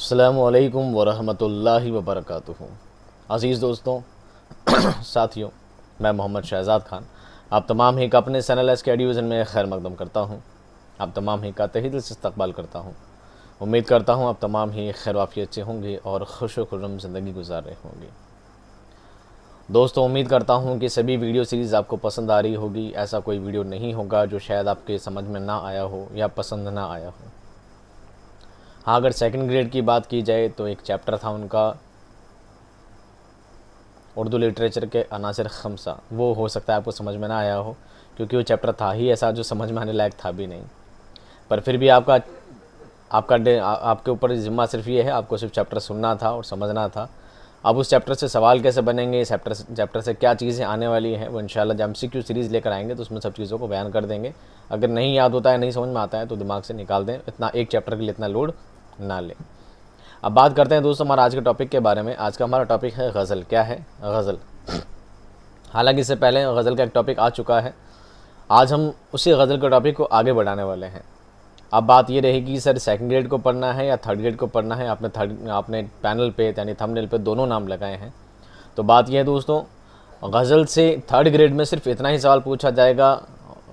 अस्सलामुअलैकुम वरहमतुल्लाहि वबरकातुहू। अज़ीज़ दोस्तों, साथियों, मैं मोहम्मद शहज़ाद ख़ान आप तमाम ही का अपने चैनल एस के एडिविज़न में खैर मकदम करता हूँ। आप तमाम ही का तहे दिल से इस्तक़बाल करता हूँ। उम्मीद करता हूँ आप तमाम ही खैर वाफ़ियत से होंगे और खुश व खुर्रम ज़िंदगी गुजार रहे होंगे। दोस्तों, उम्मीद करता हूँ कि सभी वीडियो सीरीज़ आपको पसंद आ रही होगी। ऐसा कोई वीडियो नहीं होगा जो शायद आपके समझ में ना आया हो या पसंद ना आया हो। हाँ, अगर सेकंड ग्रेड की बात की जाए तो एक चैप्टर था उनका उर्दू लिटरेचर के अनासिर खमसा, वो हो सकता है आपको समझ में ना आया हो क्योंकि वो चैप्टर था ही ऐसा जो समझ में आने लायक था भी नहीं। पर फिर भी आपके ऊपर ज़िम्मा सिर्फ ये है, आपको सिर्फ चैप्टर सुनना था और समझना था। अब उस चैप्टर से सवाल कैसे बनेंगे, चैप्टर से क्या चीज़ें आने वाली हैं, वो इंशाल्लाह जब MCQ सीरीज़ लेकर आएंगे तो उसमें सब चीज़ों को बयान कर देंगे। अगर नहीं याद होता है, नहीं समझ में आता है तो दिमाग से निकाल दें, इतना एक चैप्टर के लिए इतना लोड ना लें। अब बात करते हैं दोस्तों हमारा आज के टॉपिक के बारे में। आज का हमारा टॉपिक है गज़ल। क्या है? गज़ल। हालांकि इससे पहले गज़ल का एक टॉपिक आ चुका है। आज हम उसी गज़ल के टॉपिक को आगे बढ़ाने वाले हैं। अब बात ये रहेगी सर सेकंड ग्रेड को पढ़ना है या थर्ड ग्रेड को पढ़ना है। आपने पैनल पे यानी थंबनेल पे दोनों नाम लगाए हैं। तो बात यह है दोस्तों, गज़ल से थर्ड ग्रेड में सिर्फ इतना ही सवाल पूछा जाएगा।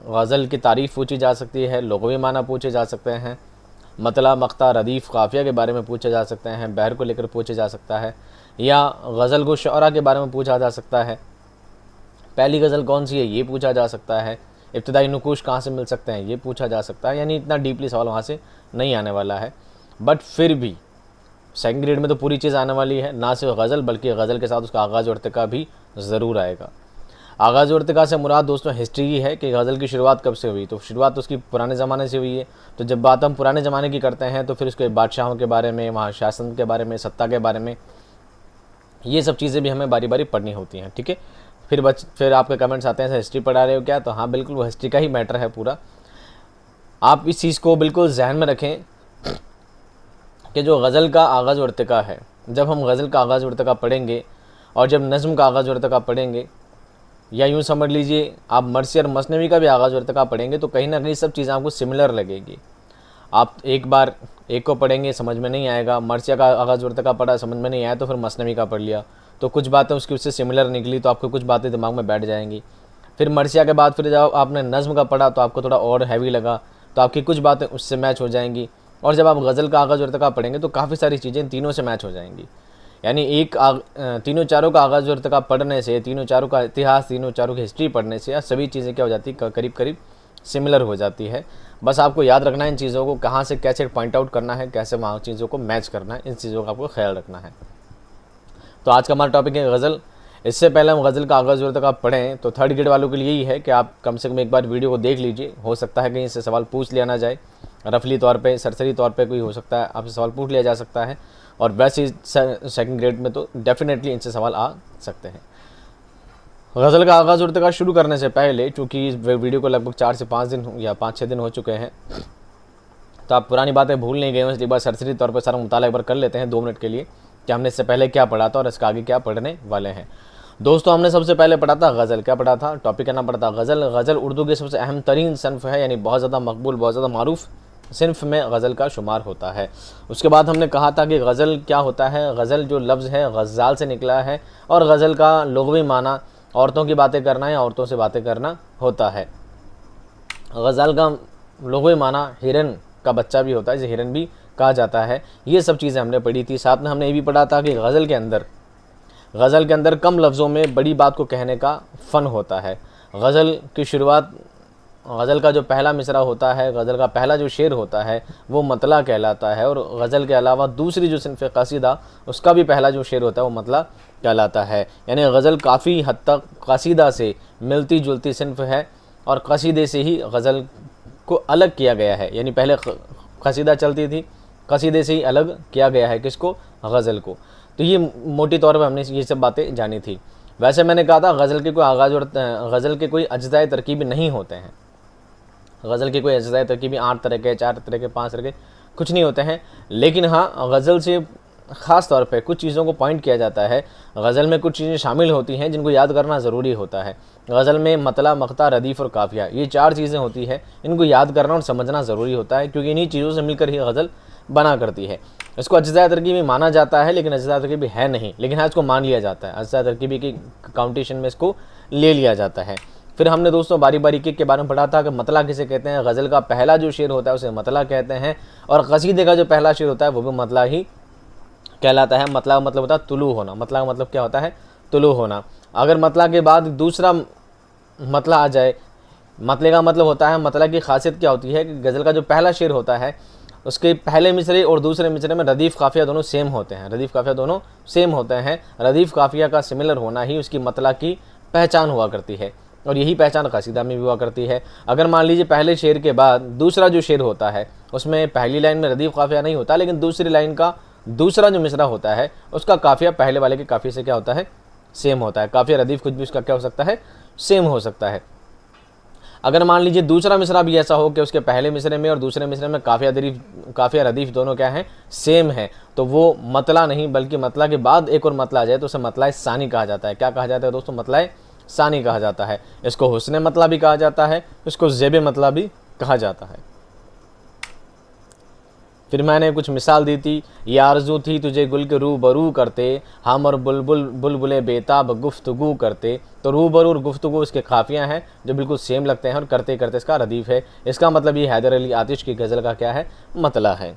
गज़ल की तारीफ़ पूछी जा सकती है, लुग़वी माना पूछे जा सकते हैं, मतला, मक़ता, रदीफ़, काफ़िया के बारे में पूछे जा सकते हैं, बहर को लेकर पूछे जा सकता है, या गज़ल को शअरा के बारे में पूछा जा सकता है। पहली गज़ल कौन सी है ये पूछा जा सकता है। इब्तिदाई नुकूश कहाँ से मिल सकते हैं ये पूछा जा सकता है। यानी इतना डीपली सवाल वहाँ से नहीं आने वाला है। बट फिर भी सेकंड ग्रेड में तो पूरी चीज़ आने वाली है, ना सिर्फ गज़ल बल्कि गज़ल के साथ उसका आगाज़ और इर्तिका भी ज़रूर आएगा। आगाज़ और इर्तिका से मुराद दोस्तों हिस्ट्री ही है कि गज़ल की शुरुआत कब से हुई। तो शुरुआत तो उसकी पुराने ज़माने से हुई है। तो जब बात हम पुराने ज़माने की करते हैं तो फिर उसके बादशाहों के बारे में, वहाँ शासन के बारे में, सत्ता के बारे में, ये सब चीज़ें भी हमें बारी बारी पढ़नी होती हैं। ठीक है। फिर आपके कमेंट्स आते हैं हिस्ट्री पढ़ा रहे हो क्या? तो हाँ, बिल्कुल वो हिस्ट्री का ही मैटर है पूरा। आप इस चीज़ को बिल्कुल जहन में रखें कि जो गज़ल का आगाज़ और इर्तिका है, जब हम गज़ल का आगाज़ और इर्तिका पढ़ेंगे और जब नज़्म का आगाज़ और इर्तिका पढ़ेंगे, या यूँ समझ लीजिए आप मरसी और मसनवी का भी आगाज़ और इर्तिका पढ़ेंगे, तो कहीं ना कहीं सब चीज़ें आपको सिमिलर लगेगी। आप एक बार एक को पढ़ेंगे समझ में नहीं आएगा, मरसिया का आगाज़ और इर्तिका पढ़ा समझ में नहीं आया तो फिर मसनवी का पढ़ लिया, तो कुछ बातें उससे सिमिलर निकली तो आपको कुछ बातें दिमाग में बैठ जाएंगी। फिर मरसिया के बाद फिर जब आपने नज़्म का पढ़ा तो आपको थोड़ा और हैवी लगा तो आपकी कुछ बातें उससे मैच हो जाएंगी। और जब आप गज़ल का आगाज़ और इर्तिका पढ़ेंगे तो काफ़ी सारी चीज़ें तीनों से मैच हो जाएंगी। यानी तीनों चारों का आगाज़ और इर्तिका पढ़ने से, तीनों चारों का इतिहास, तीनों चारों की हिस्ट्री पढ़ने से सभी चीज़ें क्या हो जाती है, करीब करीब सिमिलर हो जाती है। बस आपको याद रखना है इन चीज़ों को, कहाँ से कैसे पॉइंट आउट करना है, कैसे वहाँ चीज़ों को मैच करना है, इन चीज़ों का आपको ख्याल रखना है। तो आज का हमारा टॉपिक है गज़ल। इससे पहले हम गज़ल का आगाज़ और इर्तिका पढ़ें तो थर्ड ग्रेड वालों के लिए यही है कि आप कम से कम एक बार वीडियो को देख लीजिए। हो सकता है कहीं इससे सवाल पूछ लिया ना जाए, रफली तौर पे, सरसरी तौर पे कोई हो सकता है आपसे सवाल पूछ लिया जा सकता है। और वैसे सेकंड ग्रेड में तो डेफिनेटली इनसे सवाल आ सकते हैं। गज़ल का आगाज़ और इर्तिका शुरू करने से पहले, चूँकि इस वीडियो को लगभग 4 से 5 दिन या 5-6 दिन हो चुके हैं, तो आप पुरानी बातें भूल नहीं गए हो, इसलिए बार सरसरी तौर पर सारा मुताला एक बार कर लेते हैं 2 मिनट के लिए कि हमने इससे पहले क्या पढ़ा था और इसका आगे क्या पढ़ने वाले हैं। दोस्तों, हमने सबसे पहले पढ़ा था गज़ल। क्या पढ़ा था? टॉपिक का नाम पढ़ा था गज़ल। गज़ल उर्दू के सबसे अहम तरीन सन्फ़ है, यानी बहुत ज़्यादा मकबूल, बहुत ज़्यादा मारूफ सिन्फ़ में गज़ल का शुमार होता है। उसके बाद हमने कहा था कि गज़ल क्या होता है। गज़ल जो लफ्ज़ है गज़ाल से निकला है और गज़ल का लुग़वी माना औरतों की बातें करना या औरतों से बातें करना होता है। गज़ल का लुग़वी माना हिरन का बच्चा भी होता है, जिसे हिरन भी कहा जाता है। ये सब चीज़ें हमने पढ़ी थी। साथ में हमने ये भी पढ़ा था कि गज़ल के अंदर कम लफ्ज़ों में बड़ी बात को कहने का फ़न होता है। गज़ल की शुरुआत, गज़ल का जो पहला मिसरा होता है, गज़ल का पहला जो शेर होता है वो मतला कहलाता है। और गज़ल के अलावा दूसरी जो सिन्फ़ कसीदा, उसका भी पहला जो शेर होता है वो मतला कहलाता है। यानी गज़ल काफ़ी हद तक कसीदा से मिलती जुलती सिन्फ़ है और कसीदे से ही गज़ल को अलग किया गया है। यानी पहले कसीदा चलती थी, कसीदे से ही अलग किया गया है किसको? गज़ल को। तो ये मोटी तौर पर हमने ये सब बातें जानी थी। वैसे मैंने कहा था गज़ल के कोई आगाज़ और गज़ल के कोई अज्ज़ाए तरकीबी नहीं होते हैं। गज़ल के कोई अज्ज़ाए तरकीबी 8 तरह के, 4 तरह के, 5 तरह के कुछ नहीं होते हैं। लेकिन हाँ, गज़ल से ख़ास तौर पे कुछ चीज़ों को पॉइंट किया जाता है। गज़ल में कुछ चीज़ें शामिल होती हैं जिनको याद करना ज़रूरी होता है। गज़ल में मतला, मक़ता, रदीफ़ और काफ़िया, ये 4 चीज़ें होती है। इनको याद करना और समझना ज़रूरी होता है क्योंकि इन्हीं चीज़ों से मिलकर ही गज़ल बना करती है। इसको अज्जा तरकीबी माना जाता है, लेकिन अज्जा तरकीबी है नहीं, लेकिन हाँ इसको मान लिया जाता है, अज्जा तरकीबी की काउंटेशन में इसको ले लिया जाता है। फिर हमने दोस्तों बारी बारी के बारे में पढ़ा था कि मतला किसे कहते हैं। गज़ल का पहला जो शेर होता है उसे मतला कहते हैं, और कसीदे का जो पहला शेर होता है वो भी मतला ही कहलाता है। मतला का मतलब होता है तुलू होना। मतला का मतलब क्या होता है? तुलू होना। अगर मतला के बाद दूसरा मतला आ जाए, मतले का मतलब होता है, मतला की खासियत क्या होती है कि गज़ल का जो पहला शेर होता है उसके पहले मिसरे और दूसरे मिसरे में रदीफ़ काफ़िया दोनों सेम होते हैं। रदीफ़ काफ़िया दोनों सेम होते हैं। रदीफ़ काफ़िया का सिमिलर होना ही उसकी मतला की पहचान हुआ करती है, और यही पहचान कसीदा में भी हुआ करती है। अगर मान लीजिए पहले शेर के बाद दूसरा जो शेर होता है उसमें पहली लाइन में रदीफ़ काफ़िया नहीं होता, लेकिन दूसरी लाइन का दूसरा जो मिसरा होता है उसका काफ़िया पहले वाले के काफ़िए से क्या होता है? सेम होता है। काफ़िया रदीफ़ कुछ भी उसका क्या हो सकता है? सेम हो सकता है। अगर मान लीजिए दूसरा मिसरा भी ऐसा हो कि उसके पहले मिसरे में और दूसरे मिसरे में काफ़िया रदीफ़ दोनों क्या हैं? सेम है, तो वो मतला नहीं बल्कि मतला के बाद एक और मतला आ जाए तो उसे मतला सानी कहा जाता है। क्या कहा जाता है दोस्तों? मतला सानी कहा जाता है। इसको हुस्न मतला भी कहा जाता है, इसको ज़ेब मतला भी कहा जाता है। फिर मैंने कुछ मिसाल दी थी, ये आरज़ू थी तुझे गुल के रूबरू करते, हम और बुलबुल बुलबुले बेताब गुफ्तगू करते। तो रूबरू और गुफ्तगू इसके काफ़ियाँ हैं जो बिल्कुल सेम लगते हैं, और करते करते इसका रदीफ़ है। इसका मतलब ये हैदर अली आतिश की गज़ल का क्या है? मतला है।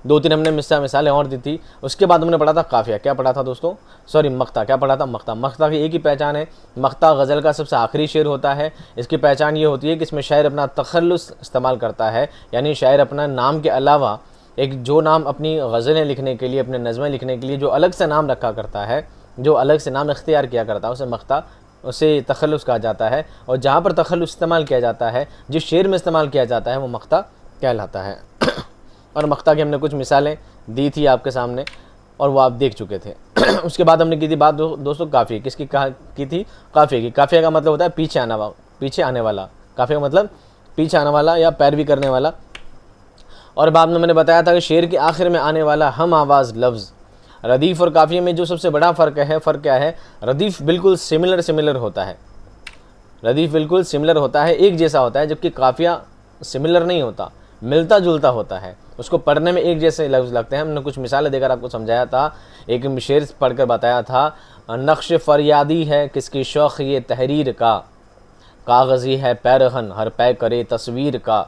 2-3 हमने मिसालें और दी थी। उसके बाद हमने पढ़ा था काफ़िया। क्या पढ़ा था दोस्तों? सॉरी, मख्ता। क्या पढ़ा था? मख्ता। मख्ता की एक ही पहचान है, मख्ता गज़ल का सबसे आखिरी शेर होता है। इसकी पहचान ये होती है कि इसमें शायर अपना तखल्लुस इस्तेमाल करता है, यानी शायर अपना नाम के अलावा एक जो नाम अपनी गज़लें लिखने के लिए, अपने नज़में लिखने के लिए जो अलग से नाम रखा करता है, जो अलग से नाम इख्तियार किया करता है, उसे मख्ता, उसे तखल्लुस कहा जाता है। और जहाँ पर तखल्लुस इस्तेमाल किया जाता है, जिस शेर में इस्तेमाल किया जाता है, वो मख्ता कहलाता है। और मख्ता की हमने कुछ मिसालें दी थी आपके सामने, और वो आप देख चुके थे। उसके बाद हमने की थी बात दोस्तों काफ़िया। किसकी की थी? काफ़िया की। काफ़िया का मतलब होता है पीछे आने वाला। काफ़िया का मतलब पीछे आने वाला या पैरवी करने वाला। और बाद में मैंने बताया था कि शेर के आखिर में आने वाला हम आवाज़ लफ्ज़। रदीफ़ और काफ़िया में जो सबसे बड़ा फ़र्क क्या है? रदीफ़ बिल्कुल सिमिलर होता है। रदीफ़ बिल्कुल सिमिलर होता है, एक जैसा होता है, जबकि काफ़िया सिमिलर नहीं होता, मिलता जुलता होता है। उसको पढ़ने में एक जैसे लफ्ज़ लगते हैं। हमने कुछ मिसालें देकर आपको समझाया था। एक शेर पढ़कर बताया था, नक्श फरियादी है किसकी शौक़ ये तहरीर का, कागज़ी है पैरहन हर पै करे तस्वीर का।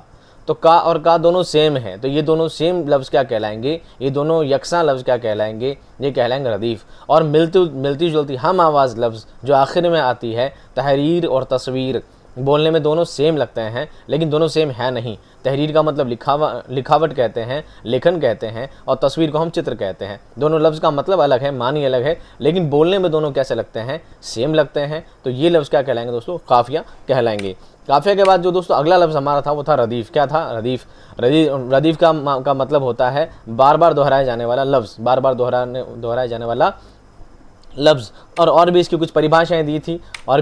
तो का और का दोनों सेम हैं, तो ये दोनों सेम लफ्ज़ क्या कहलाएंगे? ये दोनों यकसा लफ्ज़ क्या कहलाएंगे? ये कहलाएंगे रदीफ़। और मिलती जुलती हम आवाज़ लफ्ज़ जो आखिर में आती है, तहरीर और तस्वीर, बोलने में दोनों सेम लगते हैं, लेकिन दोनों सेम है नहीं। तहरीर का मतलब लिखावट कहते हैं, लेखन कहते हैं, और तस्वीर को हम चित्र कहते हैं। दोनों लफ्ज़ का मतलब अलग है, मानी अलग है, लेकिन बोलने में दोनों कैसे लगते हैं? सेम लगते हैं। तो ये लफ्ज़ क्या कहलाएंगे दोस्तों? काफ़िया कहलाएंगे। काफ़िया के बाद जो दोस्तों अगला लफ्ज़ हमारा था वो था रदीफ़। क्या था? रदीफ़ का मतलब होता है बार बार दोहराए जाने वाला लफ्ज़, बार बार दोहराए जाने वाला लफ्ज़। और भी इसकी कुछ परिभाषाएं दी थी, और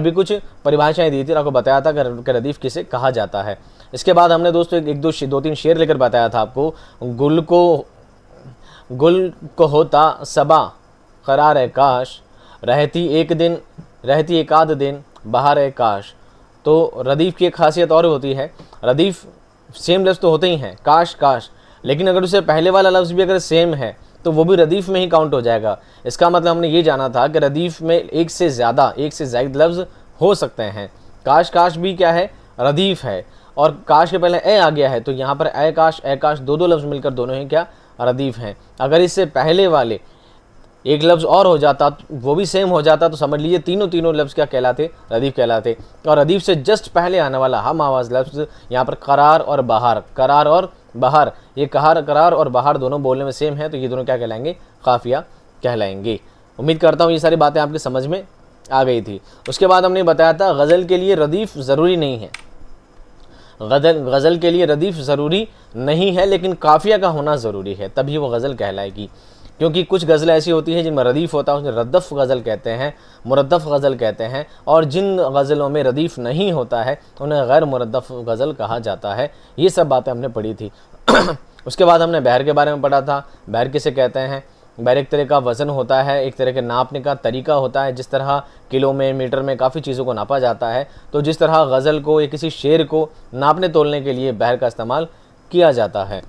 आपको बताया था कि रदीफ़ किसे कहा जाता है। इसके बाद हमने दोस्तों एक दो तीन शेर लेकर बताया था आपको। गुल को होता सबा करार है काश, रहती एक आध दिन बहार है काश। तो रदीफ़ की एक खासियत और होती है, रदीफ़ सेम लफ्ज़ तो होते ही हैं, काश, लेकिन अगर उसे पहले वाला लफ्ज़ भी अगर सेम है तो वो भी रदीफ़ में ही काउंट हो जाएगा। इसका मतलब हमने ये जाना था कि रदीफ़ में एक से ज़ायद लफ्ज़ हो सकते हैं। काश भी क्या है? रदीफ़ है, और काश के पहले ए आ गया है, तो यहाँ पर ए काश दो लफ्ज़ मिलकर दोनों ही क्या? रदीफ़ हैं। अगर इससे पहले वाले एक लफ्ज़ और हो जाता, वो भी सेम हो जाता, तो समझ लीजिए तीनों लफ्ज़ क्या कहलाते? रदीफ़ कहलाते। और रदीफ़ से जस्ट पहले आने वाला हम आवाज़ लफ्ज़ यहाँ पर करार और बहार, ये करार और बहार दोनों बोलने में सेम है, तो ये दोनों क्या कहलाएंगे? काफ़िया कहलाएंगे। उम्मीद करता हूँ ये सारी बातें आपकी समझ में आ गई थी। उसके बाद हमने बताया था गज़ल के लिए रदीफ़ ज़रूरी नहीं है। गज़ल के लिए रदीफ़ ज़रूरी नहीं है, लेकिन काफ़िया का होना ज़रूरी है, तभी वो गज़ल कहलाएगी। क्योंकि कुछ गज़लें ऐसी होती हैं जिनमें रदीफ़ होता है, उन्हें रदफ़ गज़ल कहते हैं, मुरद्दफ़ गज़ल कहते हैं, और जिन गज़लों में रदीफ़ नहीं होता है उन्हें गैर मुरद्दफ़ गज़ल कहा जाता है। ये सब बातें हमने पढ़ी थी। उसके बाद हमने बहर के बारे में पढ़ा था। बहर किसे कहते हैं? बहर एक तरह का वज़न होता है, एक तरह के नापने का तरीका होता है। जिस तरह किलो में, मीटर में काफ़ी चीज़ों को नापा जाता है, तो जिस तरह गज़ल को या किसी शेर को नापने तोलने के लिए बहर का इस्तेमाल किया जाता है।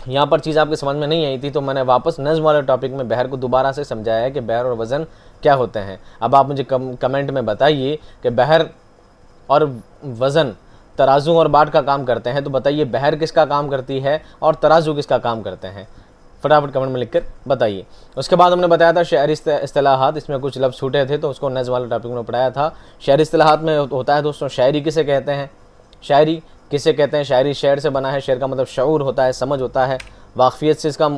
यहाँ पर चीज़ आपके समझ में नहीं आई थी तो मैंने वापस नज़्म वाले टॉपिक में बहर को दोबारा से समझाया है कि बहर और वज़न क्या होते हैं। अब आप मुझे कमेंट में बताइए कि बहर और वज़न तराजू और बाट का काम करते हैं, तो बताइए बहर किसका काम करती है और तराजू किसका काम करते हैं, फटाफट कमेंट में लिखकर बताइए। उसके बाद हमने बताया था शहरी इस्तिलाहात, इसमें कुछ लफ्ज़ छूटे थे तो उसको नज़्म वाले टॉपिक में पढ़ाया था। शहरी इस्तिलाहात में होता है दोस्तों, शायरी किसे कहते हैं, शायरी किसे कहते हैं, शायरी शेर से बना है, शेर का मतलब शऊर होता है, समझ होता है, वाक़फ़ियत से इसका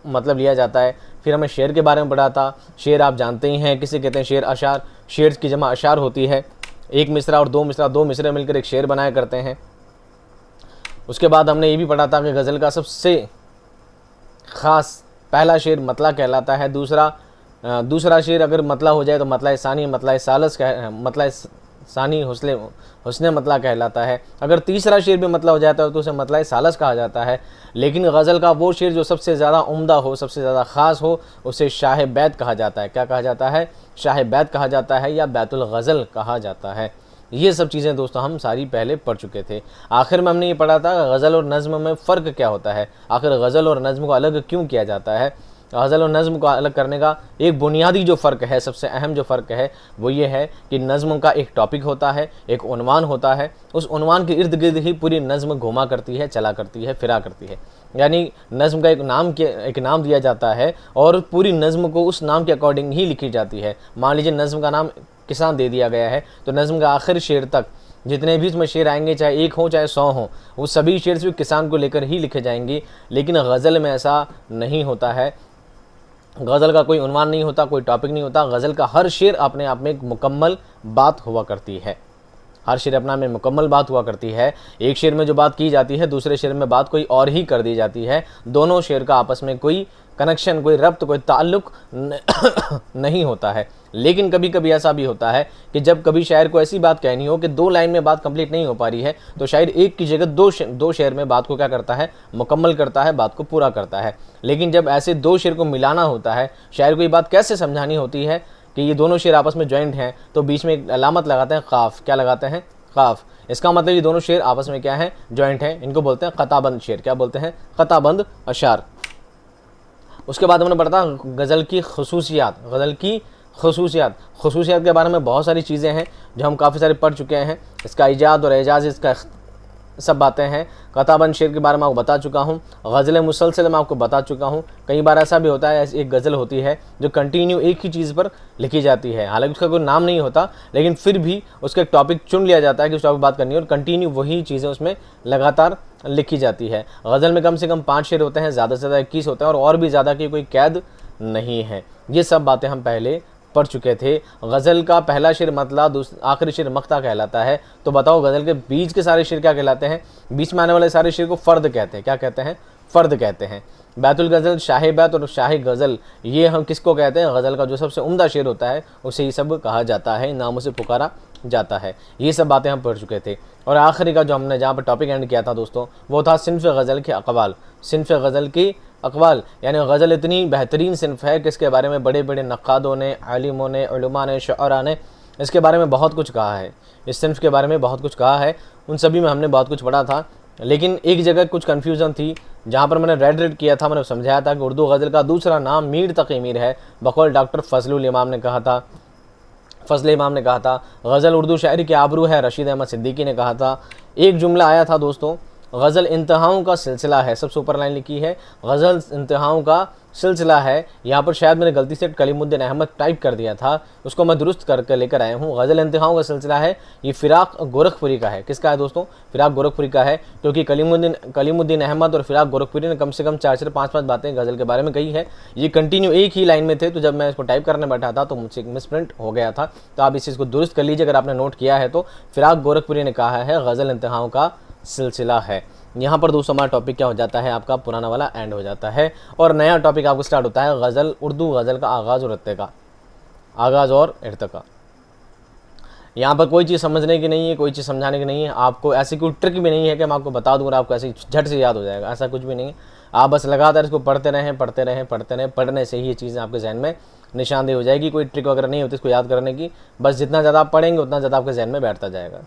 मतलब लिया जाता है। फिर हमें शेर के बारे में पढ़ा था, शेर आप जानते ही हैं किसे कहते हैं, शेर अशार, शेर की जमा अशार होती है, एक मिसरा और दो मिसरा, दो मिसरे मिलकर एक शेर बनाया करते हैं। उसके बाद हमने ये भी पढ़ा था कि गज़ल का सबसे ख़ास पहला शेर मतला कहलाता है, दूसरा शेर अगर मतला हो जाए तो मतला सानी, मतला सानी हुस्ने मतला कहलाता है। अगर तीसरा शेर भी मतला हो जाता है तो उसे मतला सालस कहा जाता है। लेकिन गज़ल का वो शेर जो सबसे ज़्यादा उम्दा हो, सबसे ज़्यादा ख़ास हो, उसे शाह बैत कहा जाता है। क्या कहा जाता है? शाह बैत कहा जाता है या बैतुल गज़ल कहा जाता है। ये सब चीज़ें दोस्तों हम सारी पहले पढ़ चुके थे। आखिर में हमने ये पढ़ा था गज़ल और नज़्म में फ़र्क क्या होता है, आखिर गज़ल और नज़्म को अलग क्यों किया जाता है। गज़ल और नज़्म को अलग करने का एक बुनियादी जो फ़र्क है, सबसे अहम जो फ़र्क है वो ये है कि नज़्म का एक टॉपिक होता है, एक उन्वान होता है, उस उन्वान के इर्द गिर्द ही पूरी नज़्म घुमा करती है, चला करती है, फिरा करती है। यानी नज़्म का एक नाम दिया जाता है और पूरी नज़्म को उस नाम के अकॉर्डिंग ही लिखी जाती है। मान लीजिए नज़्म का नाम किसान दे दिया गया है तो नज़्म का आखिर शेर तक जितने भी उसमें शेर आएंगे, चाहे एक हो चाहे 100 हो, वो सभी शेर सिर्फ किसान को लेकर ही लिखे जाएंगे। लेकिन गज़ल में ऐसा नहीं होता है। गज़ल का कोई उन्वान नहीं होता, कोई टॉपिक नहीं होता। गज़ल का हर शेर अपने आप में एक मुकम्मल बात हुआ करती है, हर शेर अपना में मुकम्मल बात हुआ करती है। एक शेर में जो बात की जाती है दूसरे शेर में बात कोई और ही कर दी जाती है। दोनों शेर का आपस में कोई कनेक्शन, कोई रब्त, कोई ताल्लुक़ नहीं होता है। लेकिन कभी कभी ऐसा भी होता है कि जब कभी शायर को ऐसी बात कहनी हो कि 2 लाइन में बात कंप्लीट नहीं हो पा रही है तो शायर एक की जगह दो शेर में बात को क्या करता है, मुकम्मल करता है, बात को पूरा करता है। लेकिन जब ऐसे 2 शेर को मिलाना होता है, शायर को ये बात कैसे समझानी होती है कि ये दोनों शेर आपस में जॉइंट हैं, तो बीच में एक अलामत लगाते हैं क़ाफ़। क्या लगाते हैं? क़ाफ़। इसका मतलब ये दोनों शेर आपस में क्या है, जॉइंट हैं। इनको बोलते हैं क़ताबंद शेर। क्या बोलते हैं? क़ताबंद अशार। उसके बाद हमने पढ़ा गज़ल की खसूसियात। गज़ल की खसूसियात के बारे में बहुत सारी चीज़ें हैं जो हम काफ़ी सारे पढ़ चुके हैं। इसका ईजाद और एजाज़, इसका सब बातें हैं। क़ताबंद शेर के बारे में आपको बता चुका हूँ। गज़ल मुसलसल में आपको बता चुका हूँ। कई बार ऐसा भी होता है, एक गज़ल होती है जो कंटिन्यू एक ही चीज़ पर लिखी जाती है, हालांकि उसका कोई नाम नहीं होता, लेकिन फिर भी उसका एक टॉपिक चुन लिया जाता है कि उस टॉपिक बात करनी है और कंटिन्यू वही चीज़ें उसमें लगातार लिखी जाती है। गज़ल में कम से कम 5 शेर होते हैं, ज़्यादा से ज़्यादा 21 होते हैं और भी ज़्यादा की कोई कैद नहीं है। ये सब बातें हम पहले पढ़ चुके थे। गज़ल का पहला शेर मतला, आखिरी शेर मख्ता कहलाता है। तो बताओ गज़ल के बीच के सारे शेर क्या कहलाते हैं? बीच में आने वाले सारे शेर को फ़र्द कहते हैं। क्या कहते हैं? फ़र्द कहते हैं। बैतुल गज़ल, शाह बैत और शाह गज़ल, ये हम किसको कहते हैं? गज़ल का जो सबसे उम्दा शेर होता है उसे ये सब कहा जाता है, नामों से पुकारा जाता है। ये सब बातें हम पढ़ चुके थे। और आखिरी का जो हमने जहाँ पर टॉपिक एंड किया था दोस्तों, वो था सिन्फ़ गज़ल के अक़वाल। सिन्फ़ गज़ल की अक़वाल यानी गज़ल इतनी बेहतरीन सिन्फ़ है कि इसके बारे में बड़े बड़े नक़ादों ने, आलिमों ने, उलमा ने, शुअरा ने इसके बारे में बहुत कुछ कहा है। इस सिन्फ़ के बारे में बहुत कुछ कहा है, उन सभी में हमने बहुत कुछ पढ़ा था। लेकिन एक जगह कुछ कन्फ्यूज़न थी, जहाँ पर मैंने रेड किया था, मैंने समझाया था कि उर्दू गज़ल का दूसरा नाम मीर तक़ी मीर है, बक़ौल डॉक्टर फ़ज़लुल इमाम ने कहा था। गज़ल उर्दू शायरी की आबरू है, रशीद अहमद सिद्दीकी ने कहा था। एक जुमला आया था दोस्तों, गज़ल इंतहाओं का सिलसिला है, सबसे ऊपर लाइन लिखी है गज़ल इंतहाओं का सिलसिला है। यहाँ पर शायद मैंने गलती से कलीमुद्दीन अहमद टाइप कर दिया था, उसको मैं दुरुस्त करके लेकर आया हूँ। गज़ल इंतहाओं का सिलसिला है, ये फ़िराक़ गोरखपुरी का है। किसका है दोस्तों? फ़िराक़ गोरखपुरी का है, क्योंकि कलीमुद्दीन अहमद और फ़िराक़ गोरखपुरी ने कम से कम 4 से 5 बातें गज़ल के बारे में कही है। ये कंटिन्यू एक ही लाइन में थे, तो जब मैं इसको टाइप करने बैठा था तो मुझसे एक मिसप्रिंट हो गया था। तो आप इस चीज़ को दुरुस्त कर लीजिए अगर आपने नोट किया है तो। फ़िराक़ गोरखपुरी ने कहा है गज़ल इंतहाओं का सिलसिला है। यहाँ पर दोस्तों हमारा टॉपिक क्या हो जाता है, आपका पुराना वाला एंड हो जाता है और नया टॉपिक आपको स्टार्ट होता है गज़ल, उर्दू गज़ल का आगाज़ और इर्तिका। यहाँ पर कोई चीज़ समझने की नहीं है, कोई चीज़ समझाने की नहीं है। आपको ऐसी कोई ट्रिक भी नहीं है कि मैं आपको बता दूँ और आपको ऐसे झट से याद हो जाएगा, ऐसा कुछ भी नहीं है। आप बस लगातार इसको पढ़ते रहें। पढ़ने से ही ये चीज़ें आपके जहन में निशानदेही हो जाएगी। कोई ट्रिक वगैरह नहीं होती इसको याद करने की, बस जितना ज़्यादा आप पढ़ेंगे उतना ज़्यादा आपके जहन में बैठता जाएगा।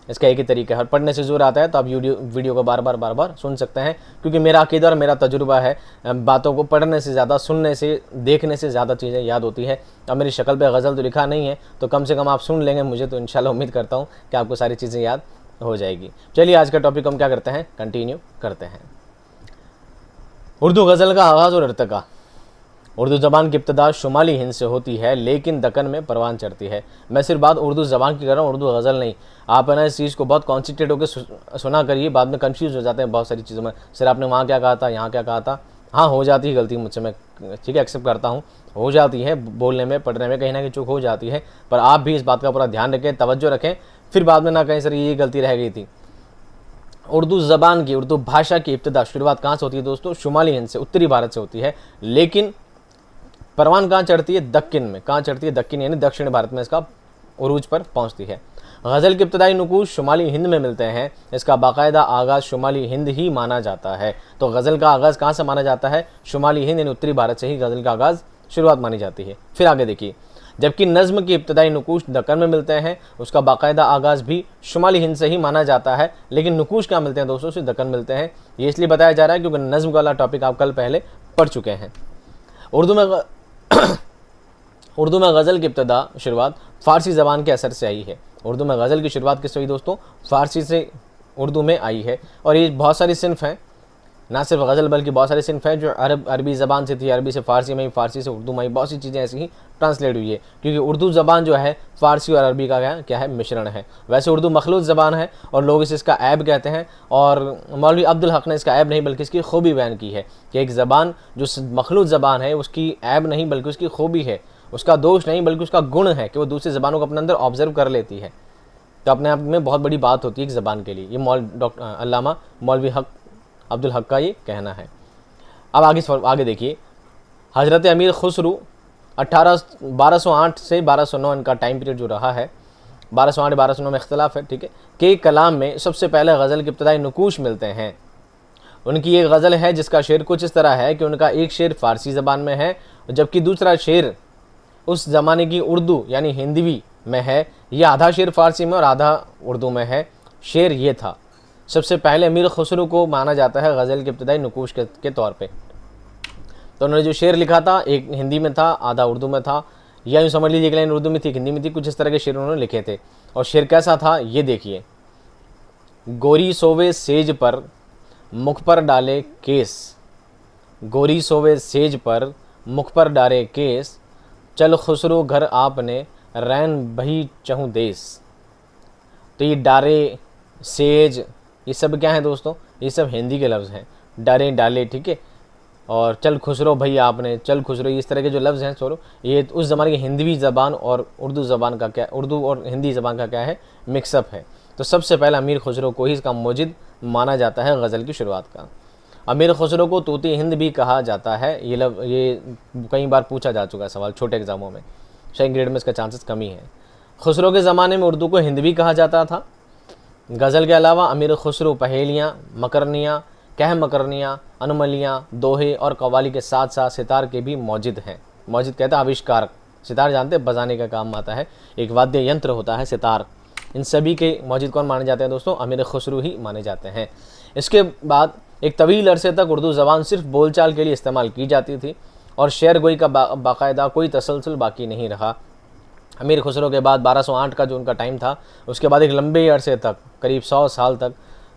इसका एक ही तरीका है, और पढ़ने से जोर आता है तो आप वीडियो को बार बार सुन सकते हैं, क्योंकि मेरा अकीदा और मेरा तजुर्बा है, बातों को पढ़ने से ज़्यादा सुनने से, देखने से ज़्यादा चीज़ें याद होती है। अब मेरी शक्ल पे गज़ल तो लिखा नहीं है, तो कम से कम आप सुन लेंगे मुझे, तो इंशाल्लाह उम्मीद करता हूँ कि आपको सारी चीज़ें याद हो जाएगी। चलिए आज का टॉपिक हम क्या करते हैं, कंटिन्यू करते हैं। उर्दू गज़ल का आगाज़ और इर्तिका। उर्दू ज़बान की इब्तिदा शुमाली हिंद से होती है, लेकिन दक्कन में परवान चढ़ती है। मैं सिर्फ बात उर्दू ज़बान की कर रहा हूँ, उर्दू गज़ल नहीं। आप है ना इस चीज़ को बहुत कॉन्सेंट्रेट होकर सुना करिए, बाद में कंफ्यूज हो जाते हैं बहुत सारी चीज़ों में। सर आपने वहाँ क्या कहा था, यहाँ क्या कहा था। हाँ, हो जाती है गलती मुझसे, मैं ठीक है एक्सेप्ट करता हूँ, हो जाती है, बोलने में पढ़ने में कहीं ना कहीं चूक हो जाती है, पर आप भी इस बात का पूरा ध्यान रखें, तवज्जो रखें, फिर बाद में ना कहीं सर ये गलती रह गई थी। उर्दू ज़बान की, उर्दू भाषा की इब्तिदा शुरुआत कहाँ से होती है दोस्तों, शुमाली हिंद से, उत्तरी भारत से होती है, लेकिन परवान कहाँ चढ़ती है, दक्कन में। कहाँ चढ़ती है, दक्कन यानी दक्षिण भारत में इसका उरूज पर पहुँचती है। गज़ल के इब्तदाई नुकूश शुमाली हिंद में मिलते हैं, इसका बाकायदा आगाज़ शुमाली हिंद ही माना जाता है। तो गज़ल का आगाज़ कहाँ से माना जाता है, शुमाली हिंद यानी उत्तरी भारत से ही गज़ल का आगाज़ शुरुआत मानी जाती है। फिर आगे देखिए, जबकि नज़्म की इब्तदाई नुकूश दक्कन में मिलते हैं, उसका बाकायदा आगाज़ भी शुमाली हिंद से ही माना जाता है, लेकिन नुकूश क्या मिलते हैं दोस्तों, सिर्फ दक्कन मिलते हैं। ये इसलिए बताया जा रहा है क्योंकि नज़्म वाला टॉपिक आप कल पहले पढ़ चुके हैं। उर्दू में गज़ल की इब्तिदा शुरुआत फ़ारसी ज़बान के असर से आई है। उर्दू में गज़ल की शुरुआत किससे हुई दोस्तों, फ़ारसी से उर्दू में आई है। और ये बहुत सारी सिन्फ़ हैं, ना सिर्फ गज़ल बल्कि बहुत सारी सिन्फ़ हैं जो अरबी ज़बान से थी, अरबी से फ़ारसी में, फ़ारसी से उर्दू में, बहुत सी चीज़ें ऐसी ही ट्रांसलेट हुई है, क्योंकि उर्दू ज़बान जो है फ़ारसी और अरबी का क्या है, मिश्रण है। वैसे उर्दू मखलूत ज़बान है और लोग इसे इसका ऐब कहते हैं, और मौलवी अब्दुल हक ने इसका ऐब नहीं बल्कि इसकी खूबी बयान की है कि एक ज़बान जो मखलूत ज़बान है उसकी ऐब नहीं बल्कि उसकी खूबी है, उसका दोष नहीं बल्कि उसका गुण है कि वो दूसरी ज़बानों को अपने अंदर ऑब्ज़र्व कर लेती है। तो अपने आप में बहुत बड़ी बात होती है एक ज़बान के लिए। ये अल्लामा मौलवी अब्दुल हक का ये कहना है। अब आगे देखिए, हज़रत अमीर खुसरू 1208 से 1209 इनका टाइम पीरियड जो रहा है, 1208-1209 में इख्तलाफ है, ठीक है, के कलाम में सबसे पहले गज़ल के इब्तिदाई नुकूश मिलते हैं। उनकी एक गज़ल है जिसका शेर कुछ इस तरह है कि उनका एक शेर फ़ारसी ज़बान में है, जबकि दूसरा शेर उस ज़माने की उर्दू यानी हिंदवी में है। यह आधा शेर फ़ारसी में और आधा उर्दू में है। शेर ये था, सबसे पहले अमीर खुसरू को माना जाता है गज़ल के इब्तिदाई नुकूश के तौर पे। तो उन्होंने जो शेर लिखा था एक हिंदी में था, आधा उर्दू में था, या यूँ समझ लीजिए एक लाइन उर्दू में थी, हिंदी में थी, कुछ इस तरह के शेर उन्होंने लिखे थे। और शेर कैसा था ये देखिए, गोरी सोवे सेज पर मुख पर डाले केस, गोरी सोवे सेज पर मुख पर डाले केस, चल खुसरो घर आपने रैन बही चहूँ देश। तो ये डारे, सेज, ये सब क्या है दोस्तों, ये सब हिंदी के लफ्ज़ हैं, डारे, डाले, ठीक है, और चल खुसरो भाई आपने, चल खुसरो, इस तरह के जो लफ्ज़ हैं छोरो, ये उस ज़माने की हिंदवी ज़बान और उर्दू ज़बान का क्या, उर्दू और हिंदी ज़बान का क्या है, मिक्सअप है। तो सबसे पहले अमीर खुसरो को ही इसका मुजिद माना जाता है गज़ल की शुरुआत का। अमीर खुसरो को तूती हिंद भी कहा जाता है। ये कई बार पूछा जा चुका है सवाल छोटे एग्जामों में, शायद ग्रेड में इसका चांसेस कमी है। खुसरो के ज़माने में उर्दू को हिंद भी कहा जाता था। गज़ल के अलावा अमीर खुसरो पहेलियाँ, मकरनियाँ, कह मकरनियाँ, अनुमलियाँ, दोहे और कवाली के साथ साथ सितार के भी मौजिद हैं। मौजिद कहता है आविष्कारक, सितार जानते हैं बजाने का काम आता है, एक वाद्य यंत्र होता है सितार। इन सभी के मौजिद कौन माने जाते हैं दोस्तों, अमीर खुसरो ही माने जाते हैं। इसके बाद एक तवील अरसे तक उर्दू ज़बान सिर्फ बोलचाल के लिए इस्तेमाल की जाती थी और शेर गोई का बाकायदा कोई तसलसल बाकी नहीं रहा। अमीर खुसरो के बाद 1208 का जो उनका टाइम था, उसके बाद एक लंबे अरसे तक, करीब 100 साल तक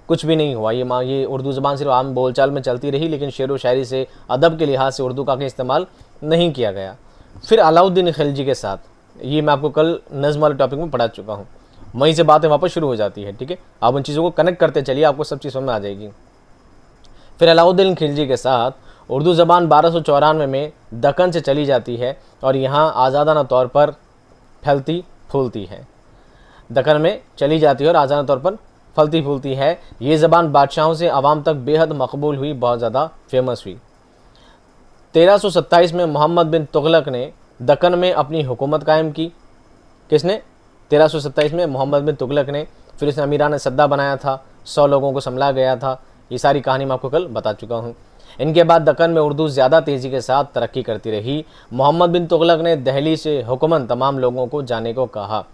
कुछ भी नहीं हुआ। ये उर्दू ज़बान सिर्फ आम बोलचाल में चलती रही, लेकिन शेर व शायरी से, अदब के लिहाज से उर्दू का इस्तेमाल नहीं किया गया। फिर अलाउद्दीन खिलजी के साथ, ये मैं आपको कल नज़्म वाले टॉपिक में पढ़ा चुका हूँ, वहीं से बातें वापस शुरू हो जाती है, ठीक है। आप उन चीज़ों को कनेक्ट करते चलिए, आपको सब चीज़ समझ में आ जाएगी। फिर अलाउद्दीन खिलजी के साथ उर्दू ज़बान 1294 में दक्कन से चली जाती है और यहाँ आज़ादाना तौर पर फलती फूलती है। दक्कन में चली जाती है और आज़ादाना तौर पर फलती फूलती है। ये ज़बान बादशाहों से आवाम तक बेहद मकबूल हुई, बहुत ज़्यादा फेमस हुई। 1327 में मोहम्मद बिन तुगलक ने दक्कन में अपनी हुकूमत कायम की। किसने? 1327 में मोहम्मद बिन तुगलक ने। फिर इसने अमीरान सद्दा बनाया था, 100 लोगों को संभला गया था। ये सारी कहानी मैं आपको कल बता चुका हूँ। इनके बाद दक्कन में उर्दू ज़्यादा तेज़ी के साथ तरक्की करती रही। मोहम्मद बिन तुगलक ने दहली से हुक्मन तमाम लोगों को जाने को कहा।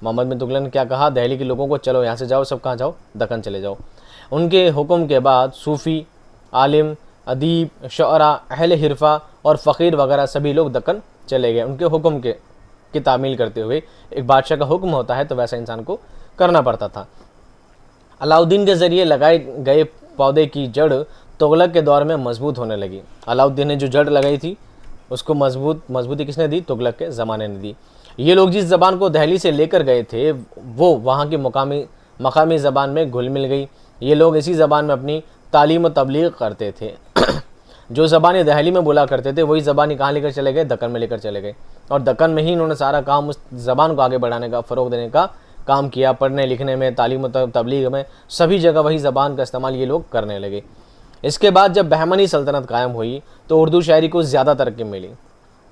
मोहम्मद बिन तुगलक ने क्या कहा, दिल्ली के लोगों को चलो यहाँ से जाओ, सब कहाँ जाओ, दक्कन चले जाओ। उनके हुक्म के बाद सूफ़ी, आलिम, अदीब, शुअरा, अहले हिरफा और फ़कीर वगैरह सभी लोग दक्कन चले गए। उनके हुक्म की तामील करते हुए, एक बादशाह का हुक्म होता है तो वैसा इंसान को करना पड़ता था। अलाउद्दीन के ज़रिए लगाए गए पौधे की जड़ तुगलक के दौर में मजबूत होने लगी। अलाउद्दीन ने जो जड़ लगाई थी उसको मजबूती किसने दी? तुगलक के ज़माने ने दी। ये लोग जिस ज़बान को दिल्ली से लेकर गए थे वो वहाँ की मकामी ज़बान में घुल मिल गई। ये लोग इसी ज़बान में अपनी तालीम और तबलीग करते थे। जो ज़बानी दिल्ली में बोला करते थे वही ज़बानी कहाँ लेकर चले गए? दक्कन में लेकर चले गए, और दक्कन में ही इन्होंने सारा काम उस ज़बान को आगे बढ़ाने का, फ़रोग़ देने का काम किया। पढ़ने लिखने में, तालीम और तबलीग में, सभी जगह वही ज़बान का इस्तेमाल ये लोग करने लगे। इसके बाद जब बहमनी सल्तनत कायम हुई तो उर्दू शायरी को ज़्यादा तरक्की मिली।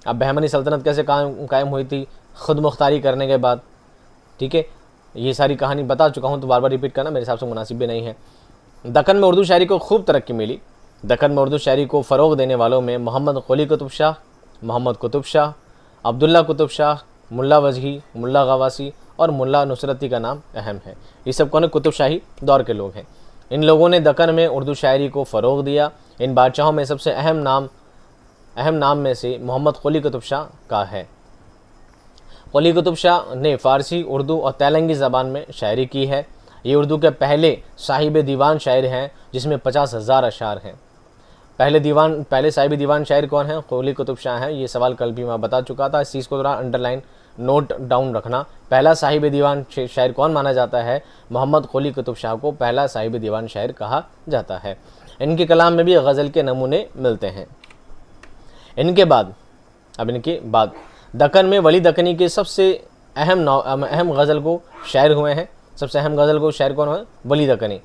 अब बहमनी सल्तनत कैसे कायम हुई थी? खुद मुख्तारी करने के बाद। ठीक है, ये सारी कहानी बता चुका हूँ तो बार बार रिपीट करना मेरे हिसाब से मुनासिब भी नहीं है। दक्कन में उर्दू शायरी को खूब तरक्की मिली। दक्कन में उर्दू शायरी को फ़रोग़ देने वालों में मोहम्मद कुली कुतुब शाह, मोहम्मद कुतुब शाह, अब्दुल्ला कुतुब शाह, मुल्ला वजही, मुल्ला गवासी और मुल्ला नुसरती का नाम अहम है। ये सब कौन? कुतुब शाही दौर के लोग हैं। इन लोगों ने दक्कन में उर्दू शायरी को फ़रोग़ दिया। इन बादशाहों में सबसे अहम नाम में से मोहम्मद कुली कुतुब शाह का है। कुली कुतुब शाह ने फ़ारसी, उर्दू और तेलंगी ज़बान में शायरी की है। ये उर्दू के पहले साहिब दीवान शायर हैं जिसमें 50,000 अशार हैं। पहले साहिब दीवान शायर कौन है? कुली कुतुब शाह हैं। ये सवाल कल भी मैं बता चुका था, इस चीज़ को थोड़ा अंडरलाइन नोट डाउन रखना। पहला साहिब दीवान शायर कौन माना जाता है? मोहम्मद कुली कुतुब शाह को पहला साहिब दीवान शायर कहा जाता है। इनके कलाम में भी गज़ल के नमूने मिलते हैं। इनके बाद दक्कन में वली दक्कनी के सबसे अहम गज़ल को शायर हुए हैं। सबसे अहम गज़ल को शायर कौन हुए? वली दक्कनी।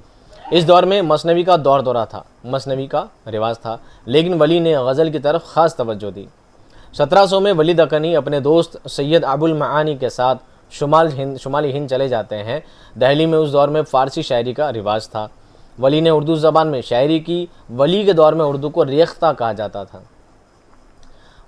इस दौर में मसनवी का दौरा था, मसनवी का रिवाज था, लेकिन वली ने गज़ल की तरफ ख़ास तवज्जो दी। 1700 में वली दक्कनी अपने दोस्त सैयद अबुल मआनी के साथ शुमाली हिंद चले जाते हैं। दिल्ली में उस दौर में फ़ारसी शायरी का रिवाज था। वली ने उर्दू ज़बान में शायरी की। वली के दौर में उर्दू को रेख्ता कहा जाता था।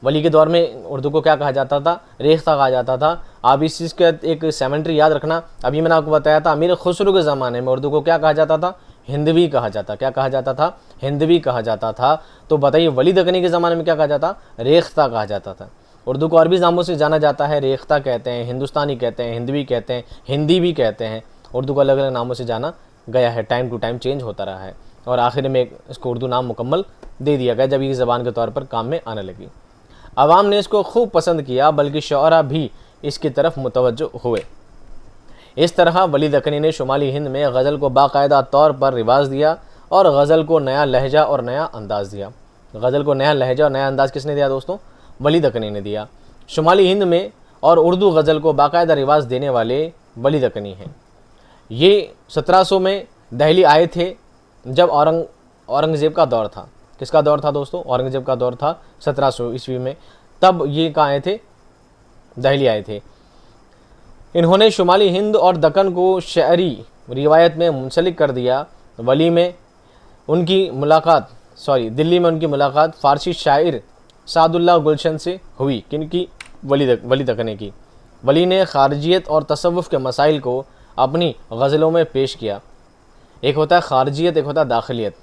वली के दौर में उर्दू को क्या कहा जाता था? रेख्ता कहा जाता था। आप इस चीज़ का एक सेमेंट्री याद रखना। अभी मैंने आपको बताया था अमीर खुसरो के ज़माने में उर्दू को क्या कहा जाता था? हिंदवी कहा जाता। क्या कहा जाता था? हिंदवी कहा जाता था। तो बताइए वली दक्कनी के ज़माने में क्या कहा जाता? रेख्ता कहा जाता था। उर्दू को अरबी नामों से जाना जाता है। रेख्ता कहते हैं, हिंदुस्तानी कहते हैं, हिंदवी कहते हैं, हिंदी भी कहते हैं। उर्दू को अलग अलग नामों से जाना गया है, टाइम टू टाइम चेंज होता रहा है, और आखिर में इसको उर्दू नाम मुकम्मल दे दिया गया जब ये ज़बान के तौर पर काम में आने लगी। अवाम ने इसको खूब पसंद किया, बल्कि शुअरा भी इसकी तरफ मुतवज्जो हुए। इस तरह वली दक्कनी ने शुमाली हिंद में गज़ल को बाकायदा तौर पर रिवाज दिया और गज़ल को नया लहजा और नया अंदाज़ दिया। गज़ल को नया लहजा और नया अंदाज़ किसने दिया दोस्तों? वली दक्कनी ने दिया। शुमाली हिंद में और उर्दू गज़ल को बाकायदा रिवाज देने वाले वली दक्कनी हैं। ये 1700 में दिल्ली आए थे जब औरंगज़ेब का दौर था। किसका दौर था दोस्तों? औरंगज़ेब का दौर था 1700 ईस्वी में। तब ये कहाँ आए थे? दिल्ली आए थे। इन्होंने शुमाली हिंद और दक्कन को शायरी रिवायत में मुंसलिक कर दिया। दिल्ली में उनकी मुलाकात फ़ारसी शायर सादुल्लाह गुलशन से हुई। किनकी? वली दक्कनी की। वली ने खारजियत और तसव्वुफ़ के मसाइल को अपनी गज़लों में पेश किया। एक होता है खारजियत, एक होता है दाखिलियत।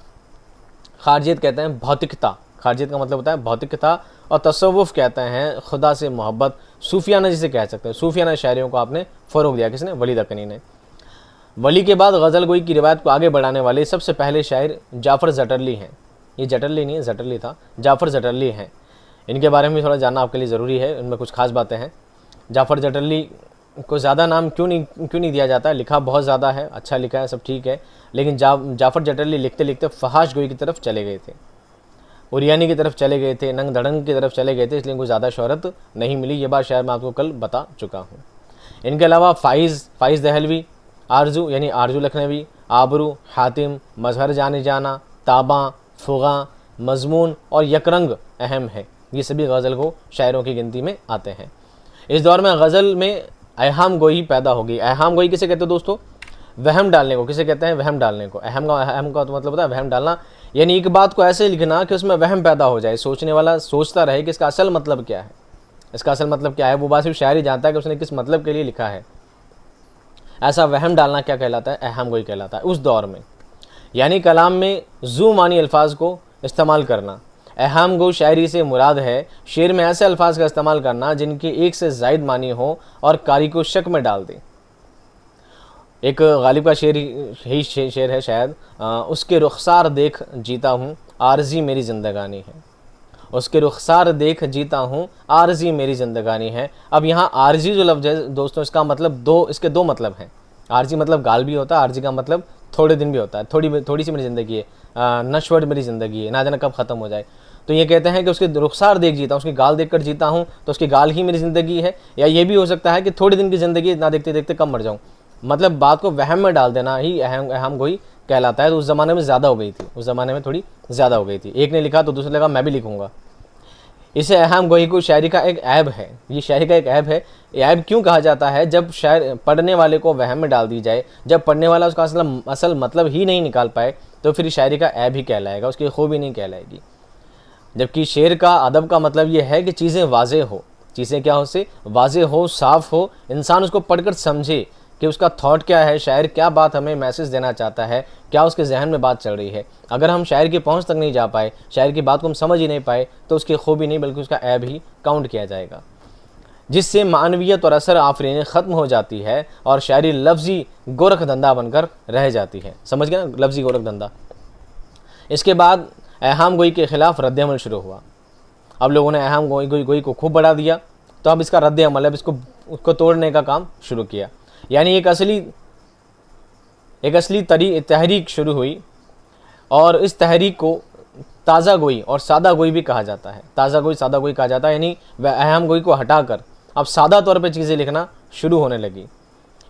खारजियत कहते हैं भौतिकता, खारजियत का मतलब होता है भौतिकता, और तसव्वुफ़ कहते हैं खुदा से मोहब्बत, सूफियाना जिसे कह सकते हैं। सूफियाना शायरियों को आपने फ़रोग़ दिया। किसने? वली दक्कनी ने। वली के बाद गज़ल गोई की रिवायत को आगे बढ़ाने वाले सबसे पहले शायर जाफ़र ज़टरली हैं। ये जटरली नहीं है, ज़टरली था, जाफ़र ज़टरली हैं। इनके बारे में थोड़ा जानना आपके लिए ज़रूरी है, इनमें कुछ खास बातें हैं। जाफ़र ज़टरली को ज़्यादा नाम क्यों नहीं दिया जाता है? लिखा बहुत ज़्यादा है, अच्छा लिखा है, सब ठीक है, लेकिन जाफ़र ज़टरली लिखते लिखते फहाश गोई की तरफ चले गए थे, उरियानी की तरफ चले गए थे, नंग धड़ंग की तरफ चले गए थे, इसलिए इनको ज़्यादा शोहरत नहीं मिली। ये बात शायद मैं आपको कल बता चुका हूँ। इनके अलावा फ़ाइज़ दहलवी, आरजू यानी आरजू लखनवी, आबरू, हातिम, मजहर जाना, ताबा, फुगा, मजमून और यकरंग अहम है। ये सभी गज़ल को शायरों की गिनती में आते हैं। इस दौर में गज़ल में अहम गोई पैदा होगी। अहम गोई किसे कहते हैं दोस्तों? वहम डालने को। किसे कहते हैं? वहम डालने को। अहम का तो मतलब होता है वहम डालना, यानी एक बात को ऐसे लिखना कि उसमें वहम पैदा हो जाए, सोचने वाला सोचता रहे कि इसका असल मतलब क्या है। इसका असल मतलब क्या है वो बात सिर्फ शायर ही जानता है कि उसने किस मतलब के लिए लिखा है। ऐसा वहम डालना क्या कहलाता है? अहम गोई कहलाता है उस दौर में। यानी कलाम में जू मानी अल्फाज को इस्तेमाल करना। अहम गो शायरी से मुराद है शेर में ऐसे अल्फाज का इस्तेमाल करना जिनके एक से ज़ायद मानी हो और कारी को शक में डाल दे। एक गालिब का शेर है शायद, उसके रुखसार देख जीता हूँ आरजी मेरी ज़िंदगानी है। उसके रुखसार देख जीता हूँ आरजी मेरी ज़िंदगानी है। अब यहाँ आरजी जो लफ्ज़ है दोस्तों, इसका मतलब इसके दो मतलब हैं। आरजी मतलब गाल भी होता है, आरजी का मतलब थोड़े दिन भी होता है, थोड़ी सी मेरी ज़िंदगी है, नश्वर मेरी ज़िंदगी है, ना जाने कब ख़त्म हो जाए। तो ये कहते हैं कि उसके रुखसार देख जीता हूँ, उसकी गाल देख कर जीता हूँ, तो उसकी गाल ही मेरी ज़िंदगी है। या ये भी हो सकता है कि थोड़े दिन की ज़िंदगी, ना देखते देखते कब मर जाऊँ। मतलब बात को वहम में डाल देना ही अहम गोई कहलाता है। तो उस ज़माने में ज़्यादा हो गई थी, उस ज़माने में थोड़ी ज़्यादा हो गई थी। एक ने लिखा तो दूसरे लगा मैं भी लिखूँगा। इसे अहम गोई को शायरी का एक ऐब है। ये शायरी का एक ऐब है। ऐब क्यों कहा जाता है? जब शायर पढ़ने वाले को वहम में डाल दी जाए, जब पढ़ने वाला उसका असल मतलब ही नहीं निकाल पाए, तो फिर शायरी का ऐब ही कहलाएगा, उसकी खूबी नहीं कहलाएगी। जबकि शेर का अदब का मतलब ये है कि चीज़ें वाज़े हो, चीज़ें क्या हो से वाज़े हो, साफ़ हो, इंसान उसको पढ़कर समझे कि उसका थॉट क्या है, शायर क्या बात हमें मैसेज देना चाहता है, क्या उसके जहन में बात चल रही है। अगर हम शायर की पहुंच तक नहीं जा पाए, शायर की बात को हम समझ ही नहीं पाए, तो उसकी खूबी नहीं बल्कि उसका ऐब ही काउंट किया जाएगा, जिससे मानवियत और असर आफरीनी ख़त्म हो जाती है और शायरी लफ्ज़ी गोरख धंधा बनकर रह जाती है। समझ गए ना, लफ्ज़ी गोरख धंधा। इसके बाद अहम गोई के ख़िलाफ़ रद्द अमल शुरू हुआ। अब लोगों ने अहम गोई को खूब बढ़ा दिया, तो अब इसका रद्द अमल, अब उसको तोड़ने का काम शुरू किया। यानी एक असली तहरीक शुरू हुई, और इस तहरीक को ताज़ा गोई और सादा गोई भी कहा जाता है। ताज़ा गोई, सादा गोई कहा जाता है। यानी वह अहम गोई को हटाकर अब सादा तौर पे चीज़ें लिखना शुरू होने लगी।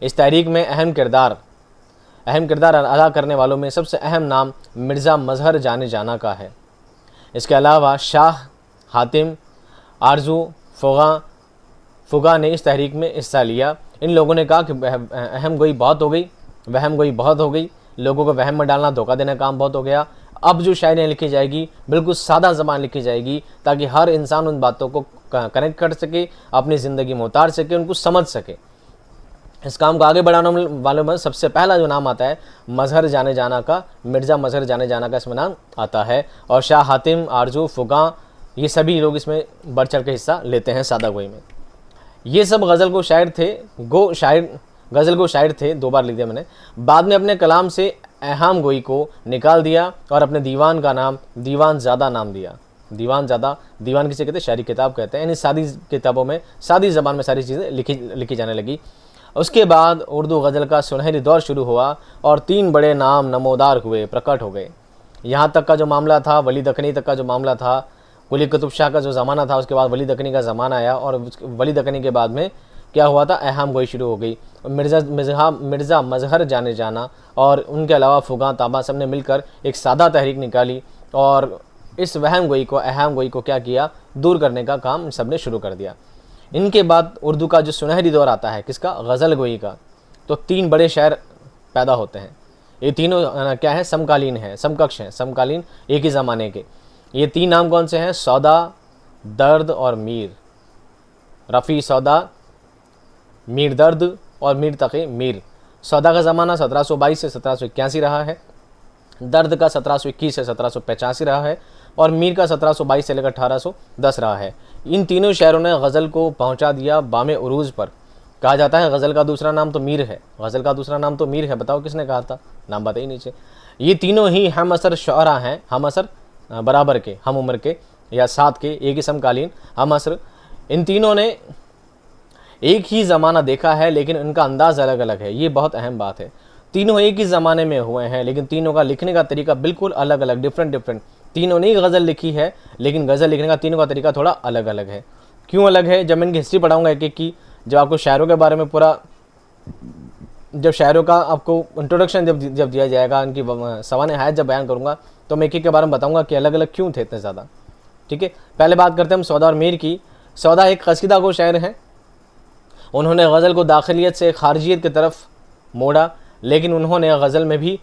इस तहरीक में अहम किरदार अदा करने वालों में सबसे अहम नाम मिर्ज़ा मज़हर जाने जाना का है। इसके अलावा शाह, हातिम, आरजू, फुगा ने इस तहरीक में हिस्सा लिया। इन लोगों ने कहा कि अहम गोई बहुत हो गई, वहम गोई बहुत हो गई, लोगों को वहम में डालना, धोखा देने का काम बहुत हो गया। अब जो शायरियाँ लिखी जाएगी बिल्कुल सादा ज़बान लिखी जाएगी, ताकि हर इंसान उन बातों को कनेक्ट कर सके, अपनी ज़िंदगी में उतार सके, उनको समझ सके। इस काम को आगे बढ़ाने वालों में सबसे पहला जो नाम आता है मज़हर जाने जाना का, मिर्ज़ा मज़हर जाने जाना का इसमें नाम आता है। और शाह, हातिम, आरजू, फुगा, ये सभी लोग इसमें बढ़ चढ़ के हिस्सा लेते हैं सादा गोई में। ये सब गज़ल को शायर थे, 2 बार लिख दिया मैंने। बाद में अपने कलाम से अहम गोई को निकाल दिया और अपने दीवान का नाम दीवान ज़्यादा नाम दिया। दीवान किसे कहते हैं? शायरी किताब कहते हैं। यानी सादी किताबों में, सादी ज़बान में सारी चीज़ें लिखी जाने लगी। उसके बाद उर्दू गज़ल का सुनहरी दौर शुरू हुआ और 3 बड़े नाम नमोदार हुए, प्रकट हो गए। यहाँ तक का जो मामला था, वली दक्कनी तक का जो मामला था, कुली कुतुब शाह का जो ज़माना था, उसके बाद वली दक्कनी का ज़माना आया, और वली दक्कनी के बाद में क्या हुआ था? अहम गोई शुरू हो गई। मिर्ज़ा मज़हर जाने जाना और उनके अलावा फुगा, ताबा सब ने मिलकर एक सादा तहरीक निकाली, और इस अहम गोई को क्या किया? दूर करने का काम सब ने शुरू कर दिया। इनके बाद उर्दू का जो सुनहरी दौर आता है, किसका? गज़ल गोई का। तो 3 बड़े शायर पैदा होते हैं। ये तीनों क्या है? समकालीन है, समकक्ष हैं, समकालीन, एक ही ज़माने के। ये 3 नाम कौन से हैं? सौदा, दर्द और मीर। रफ़ी सौदा, मीर दर्द और मीर तक़ी मीर। सौदा का ज़माना 1722 से 1781 रहा है, दर्द का 1721 से 1785 रहा है, और मीर का 1722 से लेकर 1810 रहा है। इन तीनों शायरों ने गज़ल को पहुंचा दिया बामे उरूज पर। कहा जाता है गज़ल का दूसरा नाम तो मीर है, गज़ल का दूसरा नाम तो मीर है। बताओ किसने कहा था? नाम बताइए नीचे। ये तीनों ही हम असर शुअरा हैं, हम असर बराबर के, हम उम्र के या साथ के, एक ही समकालीन, हम असर। इन तीनों ने एक ही ज़माना देखा है, लेकिन इनका अंदाज़ अलग अलग है। ये बहुत अहम बात है। तीनों एक ही ज़माने में हुए हैं, लेकिन तीनों का लिखने का तरीका बिल्कुल अलग अलग, डिफरेंट। तीनों ने गज़ल लिखी है, लेकिन गज़ल लिखने का तीनों का तरीका थोड़ा अलग अलग है। क्यों अलग है? जब मैं इनकी हिस्ट्री पढ़ाऊँगा एक एक की, जब आपको शायरों के बारे में जब शायरों का आपको इंट्रोडक्शन जब दिया जाएगा, इनकी सवाने हायत जब बयान करूँगा, तो मैं एक एक के बारे में बताऊँगा कि अलग अलग क्यों थे इतने ज़्यादा। ठीक है, पहले बात करते हैं हम सौदा और मीर की। सौदा एक कसीदा गो शायर हैं। उन्होंने गज़ल को दाखिलियत से खारजियत की तरफ मोड़ा, लेकिन उन्होंने गज़ल में भी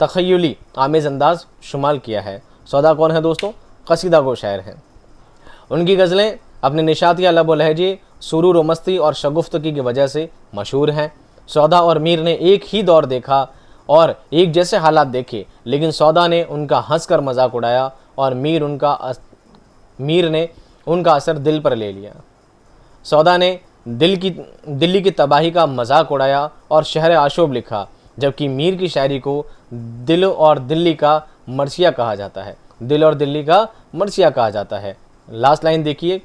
तख़य्युली आमेज़ अंदाज़ शुमाल किया है। सौदा कौन है दोस्तों? कसीदा गो शायर हैं। उनकी गज़लें अपने निशातिया लब व लहजे, सुरूर व मस्ती और शगुफ्तगी की वजह से मशहूर हैं। सौदा और मीर ने एक ही दौर देखा और एक जैसे हालात देखे, लेकिन सौदा ने उनका हंसकर मजाक उड़ाया और मीर ने उनका असर दिल पर ले लिया। सौदा ने दिल्ली की तबाही का मजाक उड़ाया और शहर आशोब लिखा, जबकि मीर की शायरी को दिल और दिल्ली का मरसिया कहा जाता है। दिल और दिल्ली का मरसिया कहा जाता है। लास्ट लाइन देखिए,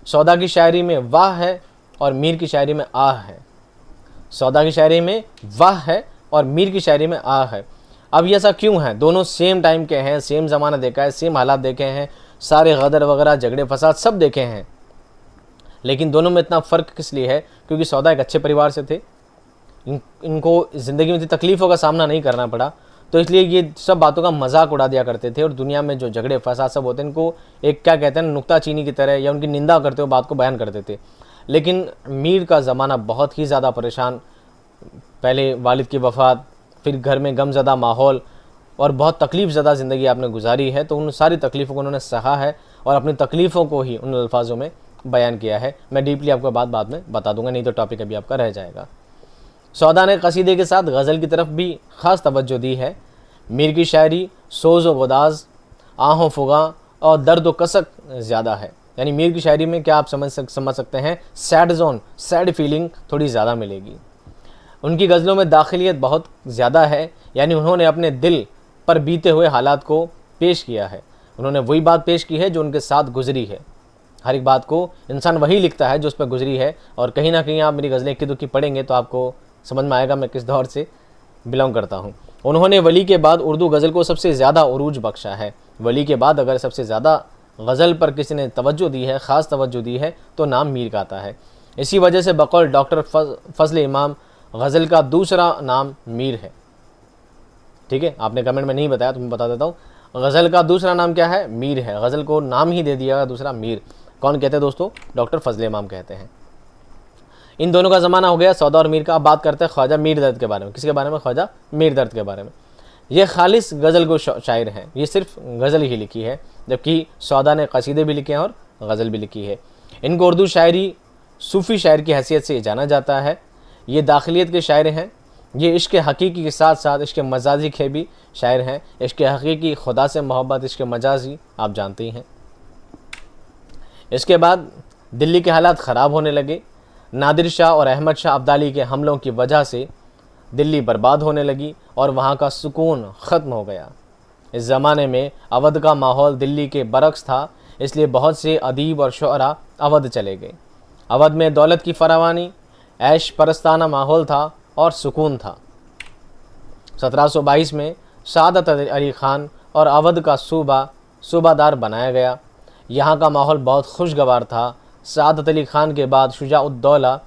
सौदा की शायरी में वाह है और मीर की शायरी में आह है। सौदा की शायरी में वाह है और मीर की शायरी में आह है। अब ये ऐसा क्यों है? दोनों सेम टाइम के हैं, सेम ज़माना देखा है, सेम हालात देखे हैं, सारे गदर वगैरह झगड़े फसाद सब देखे हैं, लेकिन दोनों में इतना फ़र्क किस लिए है? क्योंकि सौदा एक अच्छे परिवार से थे, इनको ज़िंदगी में इतनी तकलीफ़ों का सामना नहीं करना पड़ा, तो इसलिए ये सब बातों का मजाक उड़ा दिया करते थे और दुनिया में जो झगड़े फसाद सब होते हैं इनको एक क्या कहते हैं नुक्ताचीनी की तरह या उनकी निंदा करते हुए बात को बयान करते थे। लेकिन मीर का ज़माना बहुत ही ज़्यादा परेशान, पहले वालिद की वफ़ात, फिर घर में गमज़दा माहौल और बहुत तकलीफ़ ज़्यादा ज़िंदगी आपने गुजारी है, तो उन सारी तकलीफ़ों को उन्होंने सहा है और अपनी तकलीफ़ों को ही उन अल्फाजों में बयान किया है। मैं डीपली आपको बाद में बता दूंगा, नहीं तो टॉपिक अभी आपका रह जाएगा। सौदा ने कसीदे के साथ गज़ल की तरफ भी ख़ास तवज्जो दी है। मीर की शायरी सोज़ व गुदाज़, आहों फुगा और दर्द व कसक ज़्यादा है। यानी मीर की शायरी में क्या आप समझ सकते हैं, सैड जोन, सैड फीलिंग थोड़ी ज़्यादा मिलेगी। उनकी गज़लों में दाखिलियत बहुत ज़्यादा है, यानी उन्होंने अपने दिल पर बीते हुए हालात को पेश किया है। उन्होंने वही बात पेश की है जो उनके साथ गुजरी है। हर एक बात को इंसान वही लिखता है जो उस पर गुजरी है, और कहीं ना कहीं आप मेरी गज़लें इक्की दुक्की पढ़ेंगे तो आपको समझ में आएगा मैं किस दौर से बिलोंग करता हूँ। उन्होंने वली के बाद उर्दू गज़ल को सबसे ज़्यादा उरूज बख्शा है। वली के बाद अगर सबसे ज़्यादा गज़ल पर किसी ने तवज्जो दी है, ख़ास तवज्जो दी है, तो नाम मीर का आता है। इसी वजह से बकौल डॉक्टर फजल इमाम गज़ल का दूसरा नाम मीर है। ठीक है, आपने कमेंट में नहीं बताया तो मैं बता देता हूँ, गज़ल का दूसरा नाम क्या है? मीर है। गज़ल को नाम ही दे दिया दूसरा मीर। कौन कहते हैं दोस्तों? डॉक्टर फजल इमाम कहते हैं। इन दोनों का ज़माना हो गया, सौदा और मीर का। अब बात करते हैं ख्वाजा मीर दर्द के बारे में। किसके बारे में? ख्वाजा मीर दर्द के बारे में। ये खालिस गज़ल को शायर हैं, ये सिर्फ गज़ल ही लिखी है, जबकि सौदा ने कसीदे भी लिखे हैं और गज़ल भी लिखी है। इनको उर्दू शायरी सूफ़ी शायर की हैसियत से जाना जाता है। ये दाखिलियत के शायर हैं। ये इश्क़ हकीकी के साथ साथ इश्क़ मजाजी के भी शायर हैं। इश्क़ हकीकी खुदा से मोहब्बत, इश्क़ मजाजी आप जानते ही हैं। इसके बाद दिल्ली के हालात ख़राब होने लगे। नादिर शाह और अहमद शाह अब्दाली के हमलों की वजह से दिल्ली बर्बाद होने लगी और वहाँ का सुकून ख़त्म हो गया। इस ज़माने में अवध का माहौल दिल्ली के बरक्स था, इसलिए बहुत से अदीब और शुअरा अवध चले गए। अवध में दौलत की फरावानी, ऐश परस्ताना माहौल था और सुकून था। 1722 में सादत अली ख़ान और अवध का सूबादार बनाया गया। यहाँ का माहौल बहुत खुशगवार था। सादत अली ख़ान के बाद शुजाउद्दौला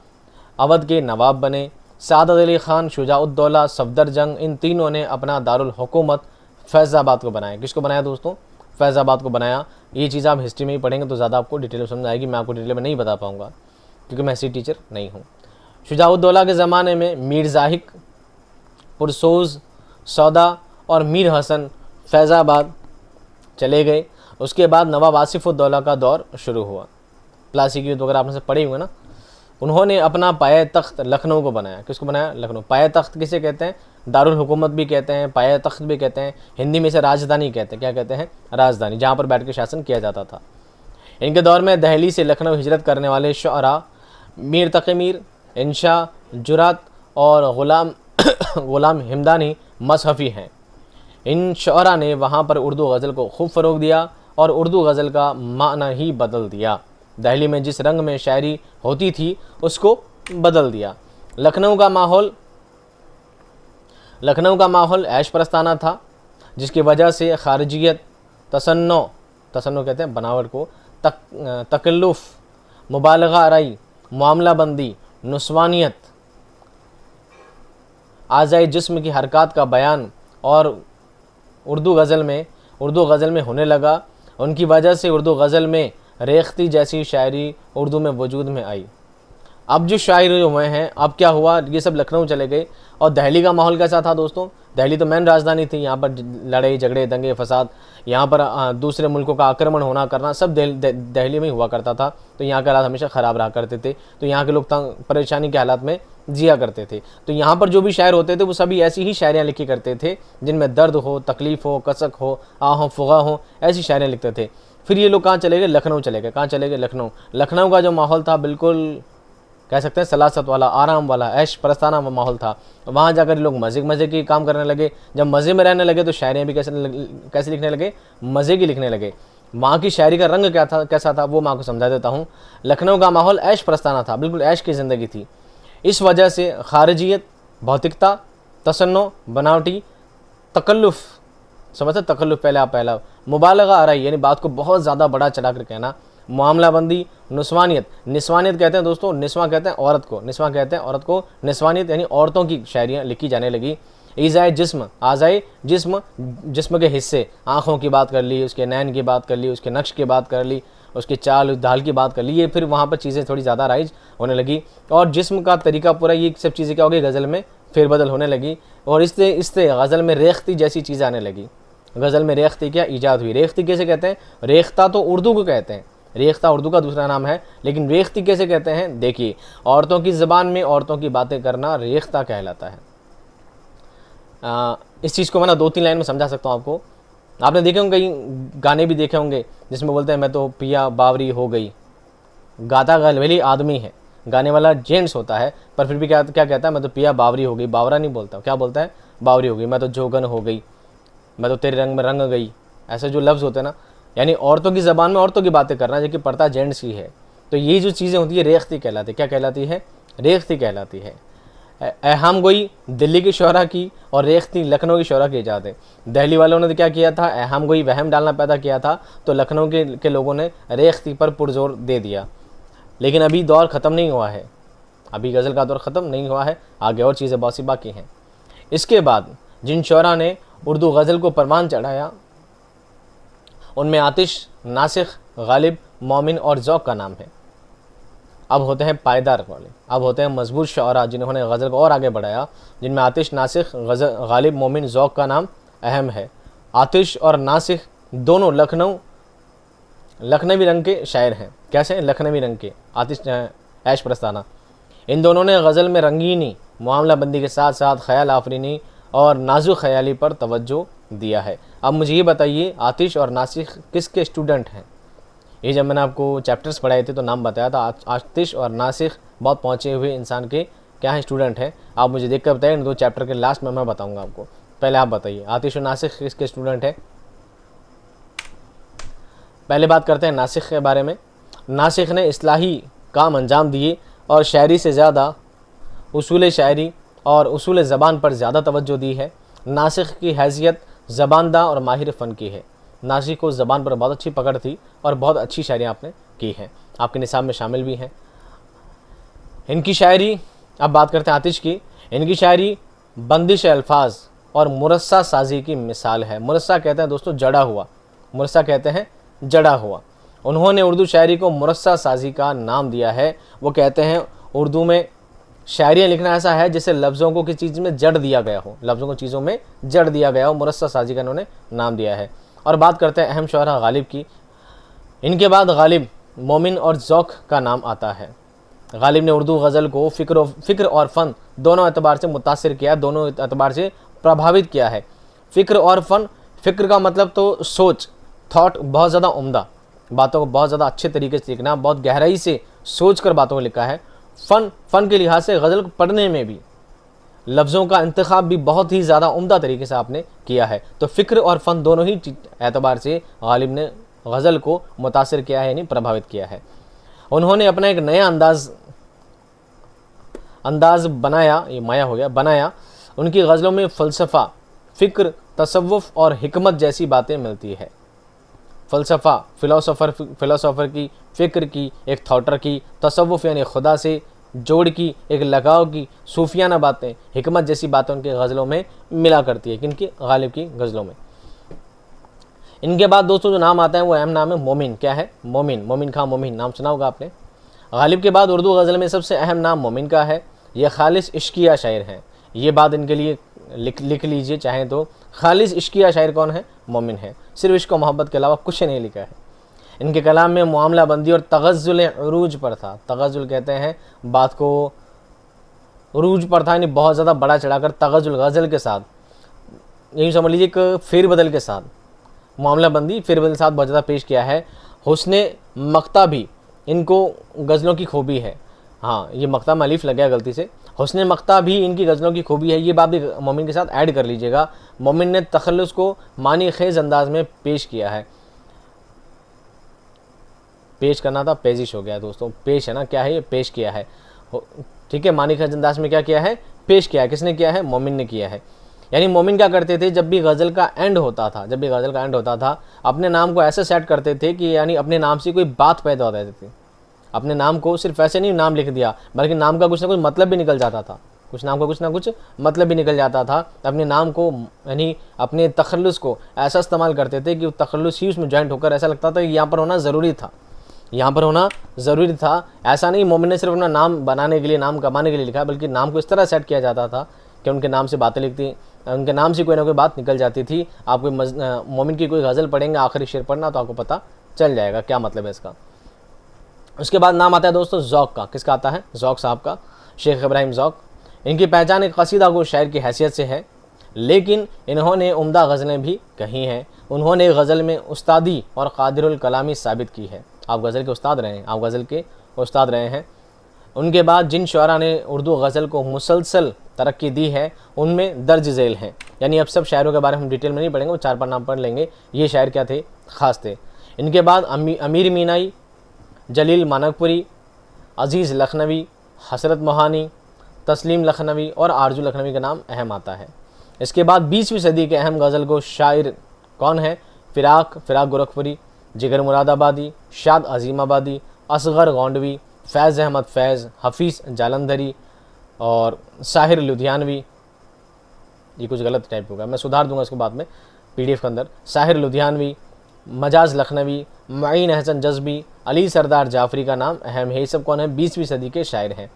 अवध के नवाब बने। सादत अली ख़ान, शुजाउद्दौला, सफदरजंग, इन तीनों ने अपना दारुल हुकूमत फैज़ाबाद को बनाया। किसको बनाया दोस्तों? फैज़ाबाद को बनाया। ये चीज़ आप हिस्ट्री में ही पढ़ेंगे तो ज़्यादा आपको डिटेल में समझ आएगी। मैं आपको डिटेल में नहीं बता पाऊँगा क्योंकि मैं हिस्ट्री टीचर नहीं हूँ। शुजाउद्दौला के ज़माने में मीर ज़ाहिक, पुरसोज़, सौदा और मीर हसन फैज़ाबाद चले गए। उसके बाद नवाब आसिफ़ुद्दौला का दौर शुरू हुआ। प्लासी की वगैरह आपने से पढ़े हुए ना। उन्होंने अपना पाया तख्त लखनऊ को बनाया। किसको बनाया? लखनऊ। पाया तख्त किसे कहते हैं? दारुल हुकूमत भी कहते हैं, पाया तख्त भी कहते हैं, हिंदी में से राजधानी कहते हैं। क्या कहते हैं? राजधानी, जहाँ पर बैठ के शासन किया जाता था। इनके दौर में दिल्ली से लखनऊ हिजरत करने वाले शुअरा मीर तक़ी मीर, इंशा, जुरात और ग़ुलाम हिमदानी मज़हफ़ी हैं। इन शुअरा ने वहाँ पर उर्दू गज़ल को खूब फ़रोग़ दिया और उर्दू गज़ल का माना ही बदल दिया। दिल्ली में जिस रंग में शायरी होती थी उसको बदल दिया। लखनऊ का माहौल ऐश परस्ताना था, जिसकी वजह से खारजियत, तसन्नो कहते हैं बनावट को, तकल्लुफ़, मुबालगा आराई, मामला बंदी, नुस्वानियत, आज़ाई जिस्म की हरकत का बयान और उर्दू गज़ल में होने लगा। उनकी वजह से उर्दू गज़ल में रेख्ती जैसी शायरी उर्दू में वजूद में आई। अब जो शायर हुए हैं, अब क्या हुआ, ये सब लखनऊ चले गए। और दिल्ली का माहौल कैसा था दोस्तों, दिल्ली तो मेन राजधानी थी, यहाँ पर लड़ाई झगड़े दंगे फसाद, यहाँ पर दूसरे मुल्कों का आक्रमण होना करना सब दिल्ली में हुआ करता था। तो यहाँ के हालात हमेशा ख़राब रहा करते थे, तो यहाँ के लोग तंग परेशानी के हालात में जिया करते थे। तो यहाँ पर जो भी शायर होते थे वो सभी ऐसी ही शायरियाँ लिखी करते थे जिनमें दर्द हो, तकलीफ़ हो, कसक हो, आह हो, फुगा हो, ऐसी शायरियाँ लिखते थे। फिर ये लोग कहाँ चले गए, लखनऊ चले गए। कहाँ चले गए, लखनऊ। लखनऊ का जो माहौल था बिल्कुल कह सकते हैं सलासत वाला, आराम वाला, ऐश परस्ताना माहौल था। वहाँ जाकर लोग मज़े की काम करने लगे। जब मज़े में रहने लगे तो शायरियाँ भी कैसे लिखने लगे, मज़े की लिखने लगे। वहाँ की शायरी का रंग क्या था, कैसा था, वो मैं आपको समझा देता हूँ। लखनऊ का माहौल ऐश परस्ताना था, बिल्कुल ऐश की ज़िंदगी थी। इस वजह से खारिजियत, भौतिकता, तसन्नो, बनावटी, तकल्लुफ़, समझते तकल्लुफ़, पहला मुबालगा आ रही, यानी बात को बहुत ज़्यादा बड़ा चढ़ा कर कहना, मामला बंदी, निस्वानियत कहते हैं दोस्तों, निस्वा कहते हैं औरत को, निस्वा कहते हैं औरत को, निस्वानियत यानी औरतों की शायरियाँ लिखी जाने लगी। ईज़ाए जिस्म, आज़ाए जिस्म, जिस्म के हिस्से, आँखों की बात कर ली, उसके नैन की बात कर ली, उसके नक्श की बात कर ली, उसकी चाल ढाल की बात कर ली। ये फिर वहाँ पर चीज़ें थोड़ी ज़्यादा राइज होने लगी और जिस्म का तरीका पूरा, ये सब चीज़ें क्या हो गई, गज़ल में फेरबदल होने लगी। और इससे गज़ल में रेख्ती जैसी चीज़ आने लगी। गज़ल में रेख्ती क्या ईजाद हुई। रेख्ती कैसे कहते हैं, रेख्ता तो उर्दू को कहते हैं, रेख्ता उर्दू का दूसरा नाम है, लेकिन रेख्ती कैसे कहते हैं, देखिए औरतों की ज़बान में औरतों की बातें करना रेख्ता कहलाता है। इस चीज़ को मैं ना 2-3 लाइन में समझा सकता हूँ आपको। आपने देखे होंगे, कई गाने भी देखे होंगे जिसमें बोलते हैं मैं तो पिया बावरी हो गई। गाता गलवेली आदमी है, गाने वाला जेंट्स होता है, पर फिर भी क्या कहता है, मैं तो पिया बावरी हो गई। बावरा नहीं बोलता, क्या बोलता है, बावरी हो गई। मैं तो जोगन हो गई, मैं तो तेरे रंग में रंग गई। ऐसे जो लफ्ज़ होते हैं ना, यानी औरतों की ज़बान में औरतों की बातें करना, जो कि पड़ता जेंट्स ही है। तो ये जो चीज़ें होती है रेख्ती कहलाती है। क्या कहलाती है, रेख्ती कहलाती है। अहम गोई दिल्ली की शोहरा की और रेख्ती लखनऊ की शोहरा की इजाद है। दिल्ली वालों ने क्या किया था, अहम गोई वहम डालना पैदा किया था, तो लखनऊ के लोगों ने रेख्ती पर पुरजोर दे दिया। लेकिन अभी दौर ख़त्म नहीं हुआ है, अभी गज़ल का दौर ख़त्म नहीं हुआ है, आगे और चीज़ें बहुत सी बाकी हैं। इसके बाद जिन शोहरा ने उर्दू गज़ल को परवान चढ़ाया उनमें आतिश, नासिख, गालिब, मोमिन और ज़ौक़ का नाम है। अब होते हैं पायदार वाले, अब होते हैं मजबूत शोहरा जिन्होंने गज़ल को और आगे बढ़ाया, जिनमें आतिश, नासिख, गालिब, मोमिन, ज़ौक़ का नाम अहम है। आतिश और नासिख दोनों लखनवी रंग के शायर हैं। कैसे, लखनवी रंग के। आतिश ऐश प्रस्ताना, इन दोनों ने गज़ल में रंगीनी, मामला बंदी के साथ साथ ख्याल आफरीनी और नाजुक ख्याली पर तवज्जो दिया है। अब मुझे ये बताइए, आतिश और नासिख किसके स्टूडेंट हैं? ये जब मैंने आपको चैप्टर्स पढ़ाए थे तो नाम बताया था। आतिश और नासिख बहुत पहुँचे हुए इंसान के क्या हैं, स्टूडेंट हैं। आप मुझे देख कर बताइए, इन 2 चैप्टर के लास्ट में मैं बताऊँगा आपको। पहले आप बताइए, आतिश और नासिख किसके स्टूडेंट हैं? पहले बात करते हैं नासिख के बारे में। नासिख ने इस्लाही काम अंजाम दिए और शायरी से ज़्यादा उसूल शायरी और उसूल ज़बान पर ज़्यादा तवज्जो दी है। नासिख की हैसियत ज़बानदा और माहिर फ़न की है। नासिख को ज़बान पर बहुत अच्छी पकड़ थी और बहुत अच्छी शायरियाँ आपने की हैं, आपके निसाब में शामिल भी हैं। इनकी शायरी, अब बात करते हैं आतिश की। इनकी शायरी बंदिश अल्फाज और मुरस्सा साजी की मिसाल है। मुरस्सा कहते हैं दोस्तों जड़ा हुआ, मुरस्सा कहते हैं जड़ा हुआ। उन्होंने उर्दू शायरी को मुरस्सा साजी का नाम दिया है। वो कहते हैं उर्दू में शायरियाँ लिखना ऐसा है जैसे लफ्ज़ों को किसी चीज़ में जड़ दिया गया हो, लफ्ज़ों को चीज़ों में जड़ दिया गया हो, मुरस्सा साजी का इन्होंने नाम दिया है। और बात करते हैं अहम शोहरा गालिब की। इनके बाद गालिब, मोमिन और ज़ौक़ का नाम आता है। गालिब ने उर्दू गज़ल को फ़िक्र और फ़न दोनों एतबार से मुतासिर किया, दोनों एतबार से प्रभावित किया है। फ़िक्र और फ़न, फ़िक्र का मतलब तो सोच, थॉट, बहुत ज़्यादा उम्दा, बातों को बहुत ज़्यादा अच्छे तरीके से लिखना, बहुत गहराई से सोच कर बातों को लिखा है। फ़न के लिहाज से गज़ल को पढ़ने में भी लफ्ज़ों का इंतखाब भी बहुत ही ज़्यादा उम्दा तरीके से आपने किया है। तो फ़िक्र और फ़न दोनों ही एतबार से गालिब ने गज़ल को मुतासिर किया है, यानी प्रभावित किया है। उन्होंने अपना एक नया अंदाज़ बनाया, ये माया हो गया, बनाया। उनकी गज़लों में फ़लसफ़ा, फ़िक्र, तसव्वुफ़ और हिकमत जैसी बातें मिलती है। फ़लसफ़ा, फ़िलोसोफ़र की, फ़िक्र की, एक थॉटर की, तसव्वुफ़ यानी खुदा से जोड़ की, एक लगाव की, सूफियाना बातें, हिकमत जैसी बातें उनके गज़लों में मिला करती है। किनकी? गालिब की गज़लों में। इनके बाद दोस्तों जो नाम आता है वो अहम नाम है मोमिन। क्या है? मोमिन। मोमिन खां मोमिन नाम सुना होगा आपने। गालिब के बाद उर्दू गज़ल में सबसे अहम नाम मोमिन का है। ये खालिस इश्किया शायर हैं। ये बात इनके लिए लिख लीजिए चाहें तो, खालिस इश्किया शायर कौन है? मोमिन है। सिर्फ इश्क और मोहब्बत के अलावा कुछ नहीं लिखा है। इनके कलाम में मामला बंदी और तगज़्ज़ुल उरूज पर था। तगज़्ज़ुल कहते हैं बात को, उरूज पर था, यानी बहुत ज़्यादा बड़ा चढ़ाकर, तगज़्ज़ुल गज़ल के साथ, यही समझ लीजिए एक फेरबदल के साथ, मामला बंदी फेरबदल के साथ बहुत ज़्यादा पेश किया है। हुस्ने मक्ता भी इनको गज़लों की खूबी है। हाँ, ये मक्ता में अलिफ लग गया गलती से। हुस्ने मक्ता भी इनकी गज़लों की खूबी है। ये बात भी मोमिन के साथ ऐड कर लीजिएगा। मोमिन ने तखल्लुस को मानी खेज़ अंदाज में पेश किया है। पेश करना था, पेशिश हो गया दोस्तों, पेश है ना, क्या है ये? पेश किया है। ठीक है, मानी खेज़ अंदाज में क्या किया है? पेश किया है। किसने किया है? मोमिन ने किया है। यानी मोमिन क्या करते थे, जब भी गज़ल का एंड होता था, अपने नाम को ऐसे सेट करते थे कि यानी अपने नाम से कोई बात पैदा हो जाती थी। अपने नाम को सिर्फ ऐसे नहीं नाम लिख दिया, बल्कि नाम का कुछ ना कुछ मतलब भी निकल जाता था। नाम का कुछ ना कुछ मतलब भी निकल जाता था। अपने नाम को यानी अपने तखल्लुस को ऐसा इस्तेमाल करते थे कि वो तखल्लुस ही उसमें जॉइंट होकर ऐसा लगता था कि यहाँ पर होना ज़रूरी था। ऐसा नहीं मोमिन ने सिर्फ अपना नाम बनाने के लिए, नाम कमाने के लिए लिखा, बल्कि नाम को इस तरह सेट किया जाता था कि उनके नाम से बातें लिखती, उनके नाम से कोई ना कोई बात निकल जाती थी। आप कोई मोमिन की कोई गज़ल पढ़ेंगे, आखिरी शेर पढ़ना, तो आपको पता चल जाएगा क्या मतलब है इसका। उसके बाद नाम आता है दोस्तों ज़ौक़ का। किसका आता है? ज़ौक़ साहब का, शेख इब्राहिम ज़ौक़। इनकी पहचान एक कसीदा गो शायर की हैसियत से है, लेकिन इन्होंने उम्दा गज़लें भी कही हैं। उन्होंने गज़ल में उस्तादी और कादिरुल कलामी साबित की है। आप गज़ल के उस्ताद रहे हैं। उनके बाद जिन शुअरा ने उर्दू गज़ल को मुसलसल तरक्की दी है, उनमें दर्ज झेल हैं। यानी अब सब शायरों के बारे में हम डिटेल में नहीं पढ़ेंगे, वो 4-5 नाम पढ़ लेंगे। ये शायर क्या थे? ख़ास थे। इनके बाद अमीर मीनाई, जलील मानकपुरी, अज़ीज़ लखनवी, हसरत मोहानी, तस्लीम लखनवी और आरजू लखनवी का नाम अहम आता है। इसके बाद 20वीं सदी के अहम गज़ल गो शायर कौन है? फ़िराक गोरखपुरी, जिगर मुरादाबादी, शाद अजीमाबादी, असगर गोंडवी, फैज़ अहमद फैज़, हफ़ीज़ जालंधरी और साहिर लुधियानवी। ये कुछ गलत टाइप होगा, मैं सुधार दूंगा इसको बाद में PDF के अंदर। साहिर लुधियानवी, मजाज लखनवी, मईन अहसन जज़बी, अली सरदार जाफरी का नाम अहम है। ये सब कौन है? 20वीं सदी के शायर हैं।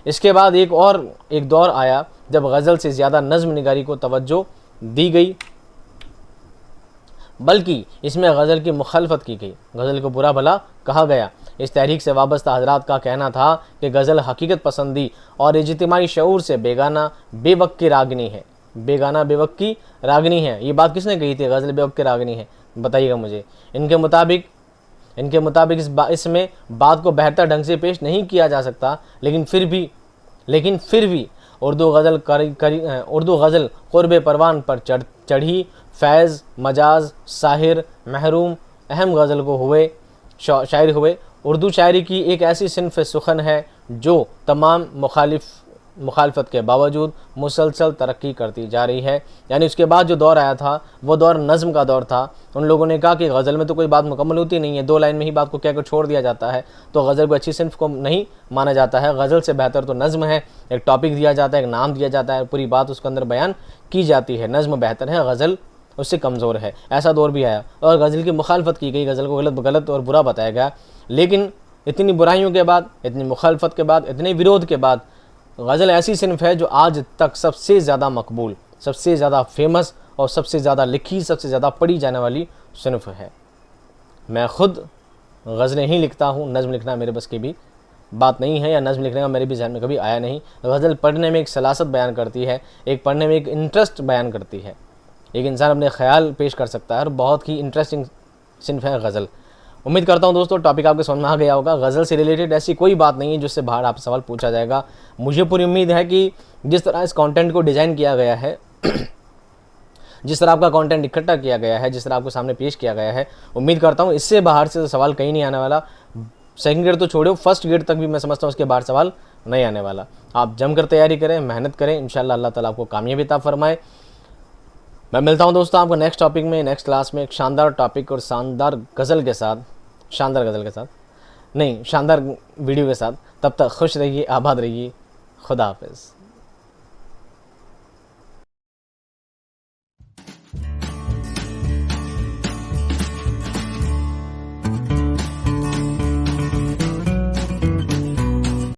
इसके बाद एक दौर आया जब गज़ल से ज़्यादा नज़्म निगारी को तवज्जो दी गई, बल्कि इसमें गज़ल की मुखालफत की गई, गज़ल को बुरा भला कहा गया। इस तहरीक से वाबस्ता हजरात का कहना था कि गज़ल हकीकत पसंदी और इज्तिमाई शऊर से बेगाना बेवक्त की रागनी है। ये बात किसने कही थी? गज़ल बेवक्त की रागनी है, बताइएगा मुझे। इनके मुताबिक इसमें बात को बेहतर ढंग से पेश नहीं किया जा सकता, लेकिन फिर भी उर्दू गज़ल क़ुर्ब परवान पर चढ़ी। फैज़, मजाज, साहिर, महरूम अहम गज़ल को हुए शायर हुए। उर्दू शायरी की एक ऐसी सिन्फ़ सुखन है जो तमाम मुखालफत के बावजूद मुसलसल तरक्की करती जा रही है। यानी उसके बाद जो दौर आया था वो दौर नज़्म का दौर था। उन लोगों ने कहा कि गज़ल में तो कोई बात मुकम्मल होती नहीं है, 2 लाइन में ही बात को कहकर छोड़ दिया जाता है, तो गज़ल को अच्छी सिन्फ़ को नहीं माना जाता है। गज़ल से बेहतर तो नज़्म है। एक टॉपिक दिया जाता है, एक नाम दिया जाता है, पूरी बात उसके अंदर बयान की जाती है। नज़्म बेहतर है, गज़ल उससे कमज़ोर है। ऐसा दौर भी आया और गज़ल की मुखालफत की गई, गज़ल को गलत और बुरा बताया गया। लेकिन इतनी बुराइयों के बाद, इतनी मुखालफत के बाद, इतने विरोध के बाद गज़ल ऐसी सिन्फ़ है जो आज तक सबसे ज़्यादा मकबूल, सबसे ज़्यादा फेमस और सबसे ज़्यादा लिखी, सबसे ज़्यादा पढ़ी जाने वाली सिन्फ़ है। मैं ख़ुद गज़लें ही लिखता हूँ, नज़्म लिखना मेरे बस की भी बात नहीं है, या नज़्म लिखने का मेरे भी ज़हन में कभी आया नहीं। गज़ल पढ़ने में एक सलासत बयान करती है, एक पढ़ने में एक इंटरेस्ट बयान करती है। एक इंसान अपने ख्याल पेश कर सकता है और बहुत ही इंटरेस्टिंग सिन्फ़ है गज़ल। उम्मीद करता हूँ दोस्तों टॉपिक आपके समझ में आ गया होगा। गज़ल से रिलेटेड ऐसी कोई बात नहीं है जिससे बाहर आप सवाल पूछा जाएगा। मुझे पूरी उम्मीद है कि जिस तरह इस कंटेंट को डिज़ाइन किया गया है जिस तरह आपका कंटेंट इकट्ठा किया गया है, जिस तरह आपको सामने पेश किया गया है, उम्मीद करता हूँ इससे बाहर से सवाल कहीं नहीं आने वाला। सेकंड ग्रेड तो छोड़ो, फर्स्ट ग्रेड तक भी मैं समझता हूँ उसके बाहर सवाल नहीं आने वाला। आप जमकर तैयारी करें, मेहनत करें, इंशाल्लाह अल्लाह ताला आपको कामयाबी अता फरमाए। मैं मिलता हूँ दोस्तों आपको नेक्स्ट टॉपिक में, नेक्स्ट क्लास में एक शानदार टॉपिक और शानदार वीडियो के साथ। तब तक खुश रहिए, आबाद रहिए। खुदा हाफिज़।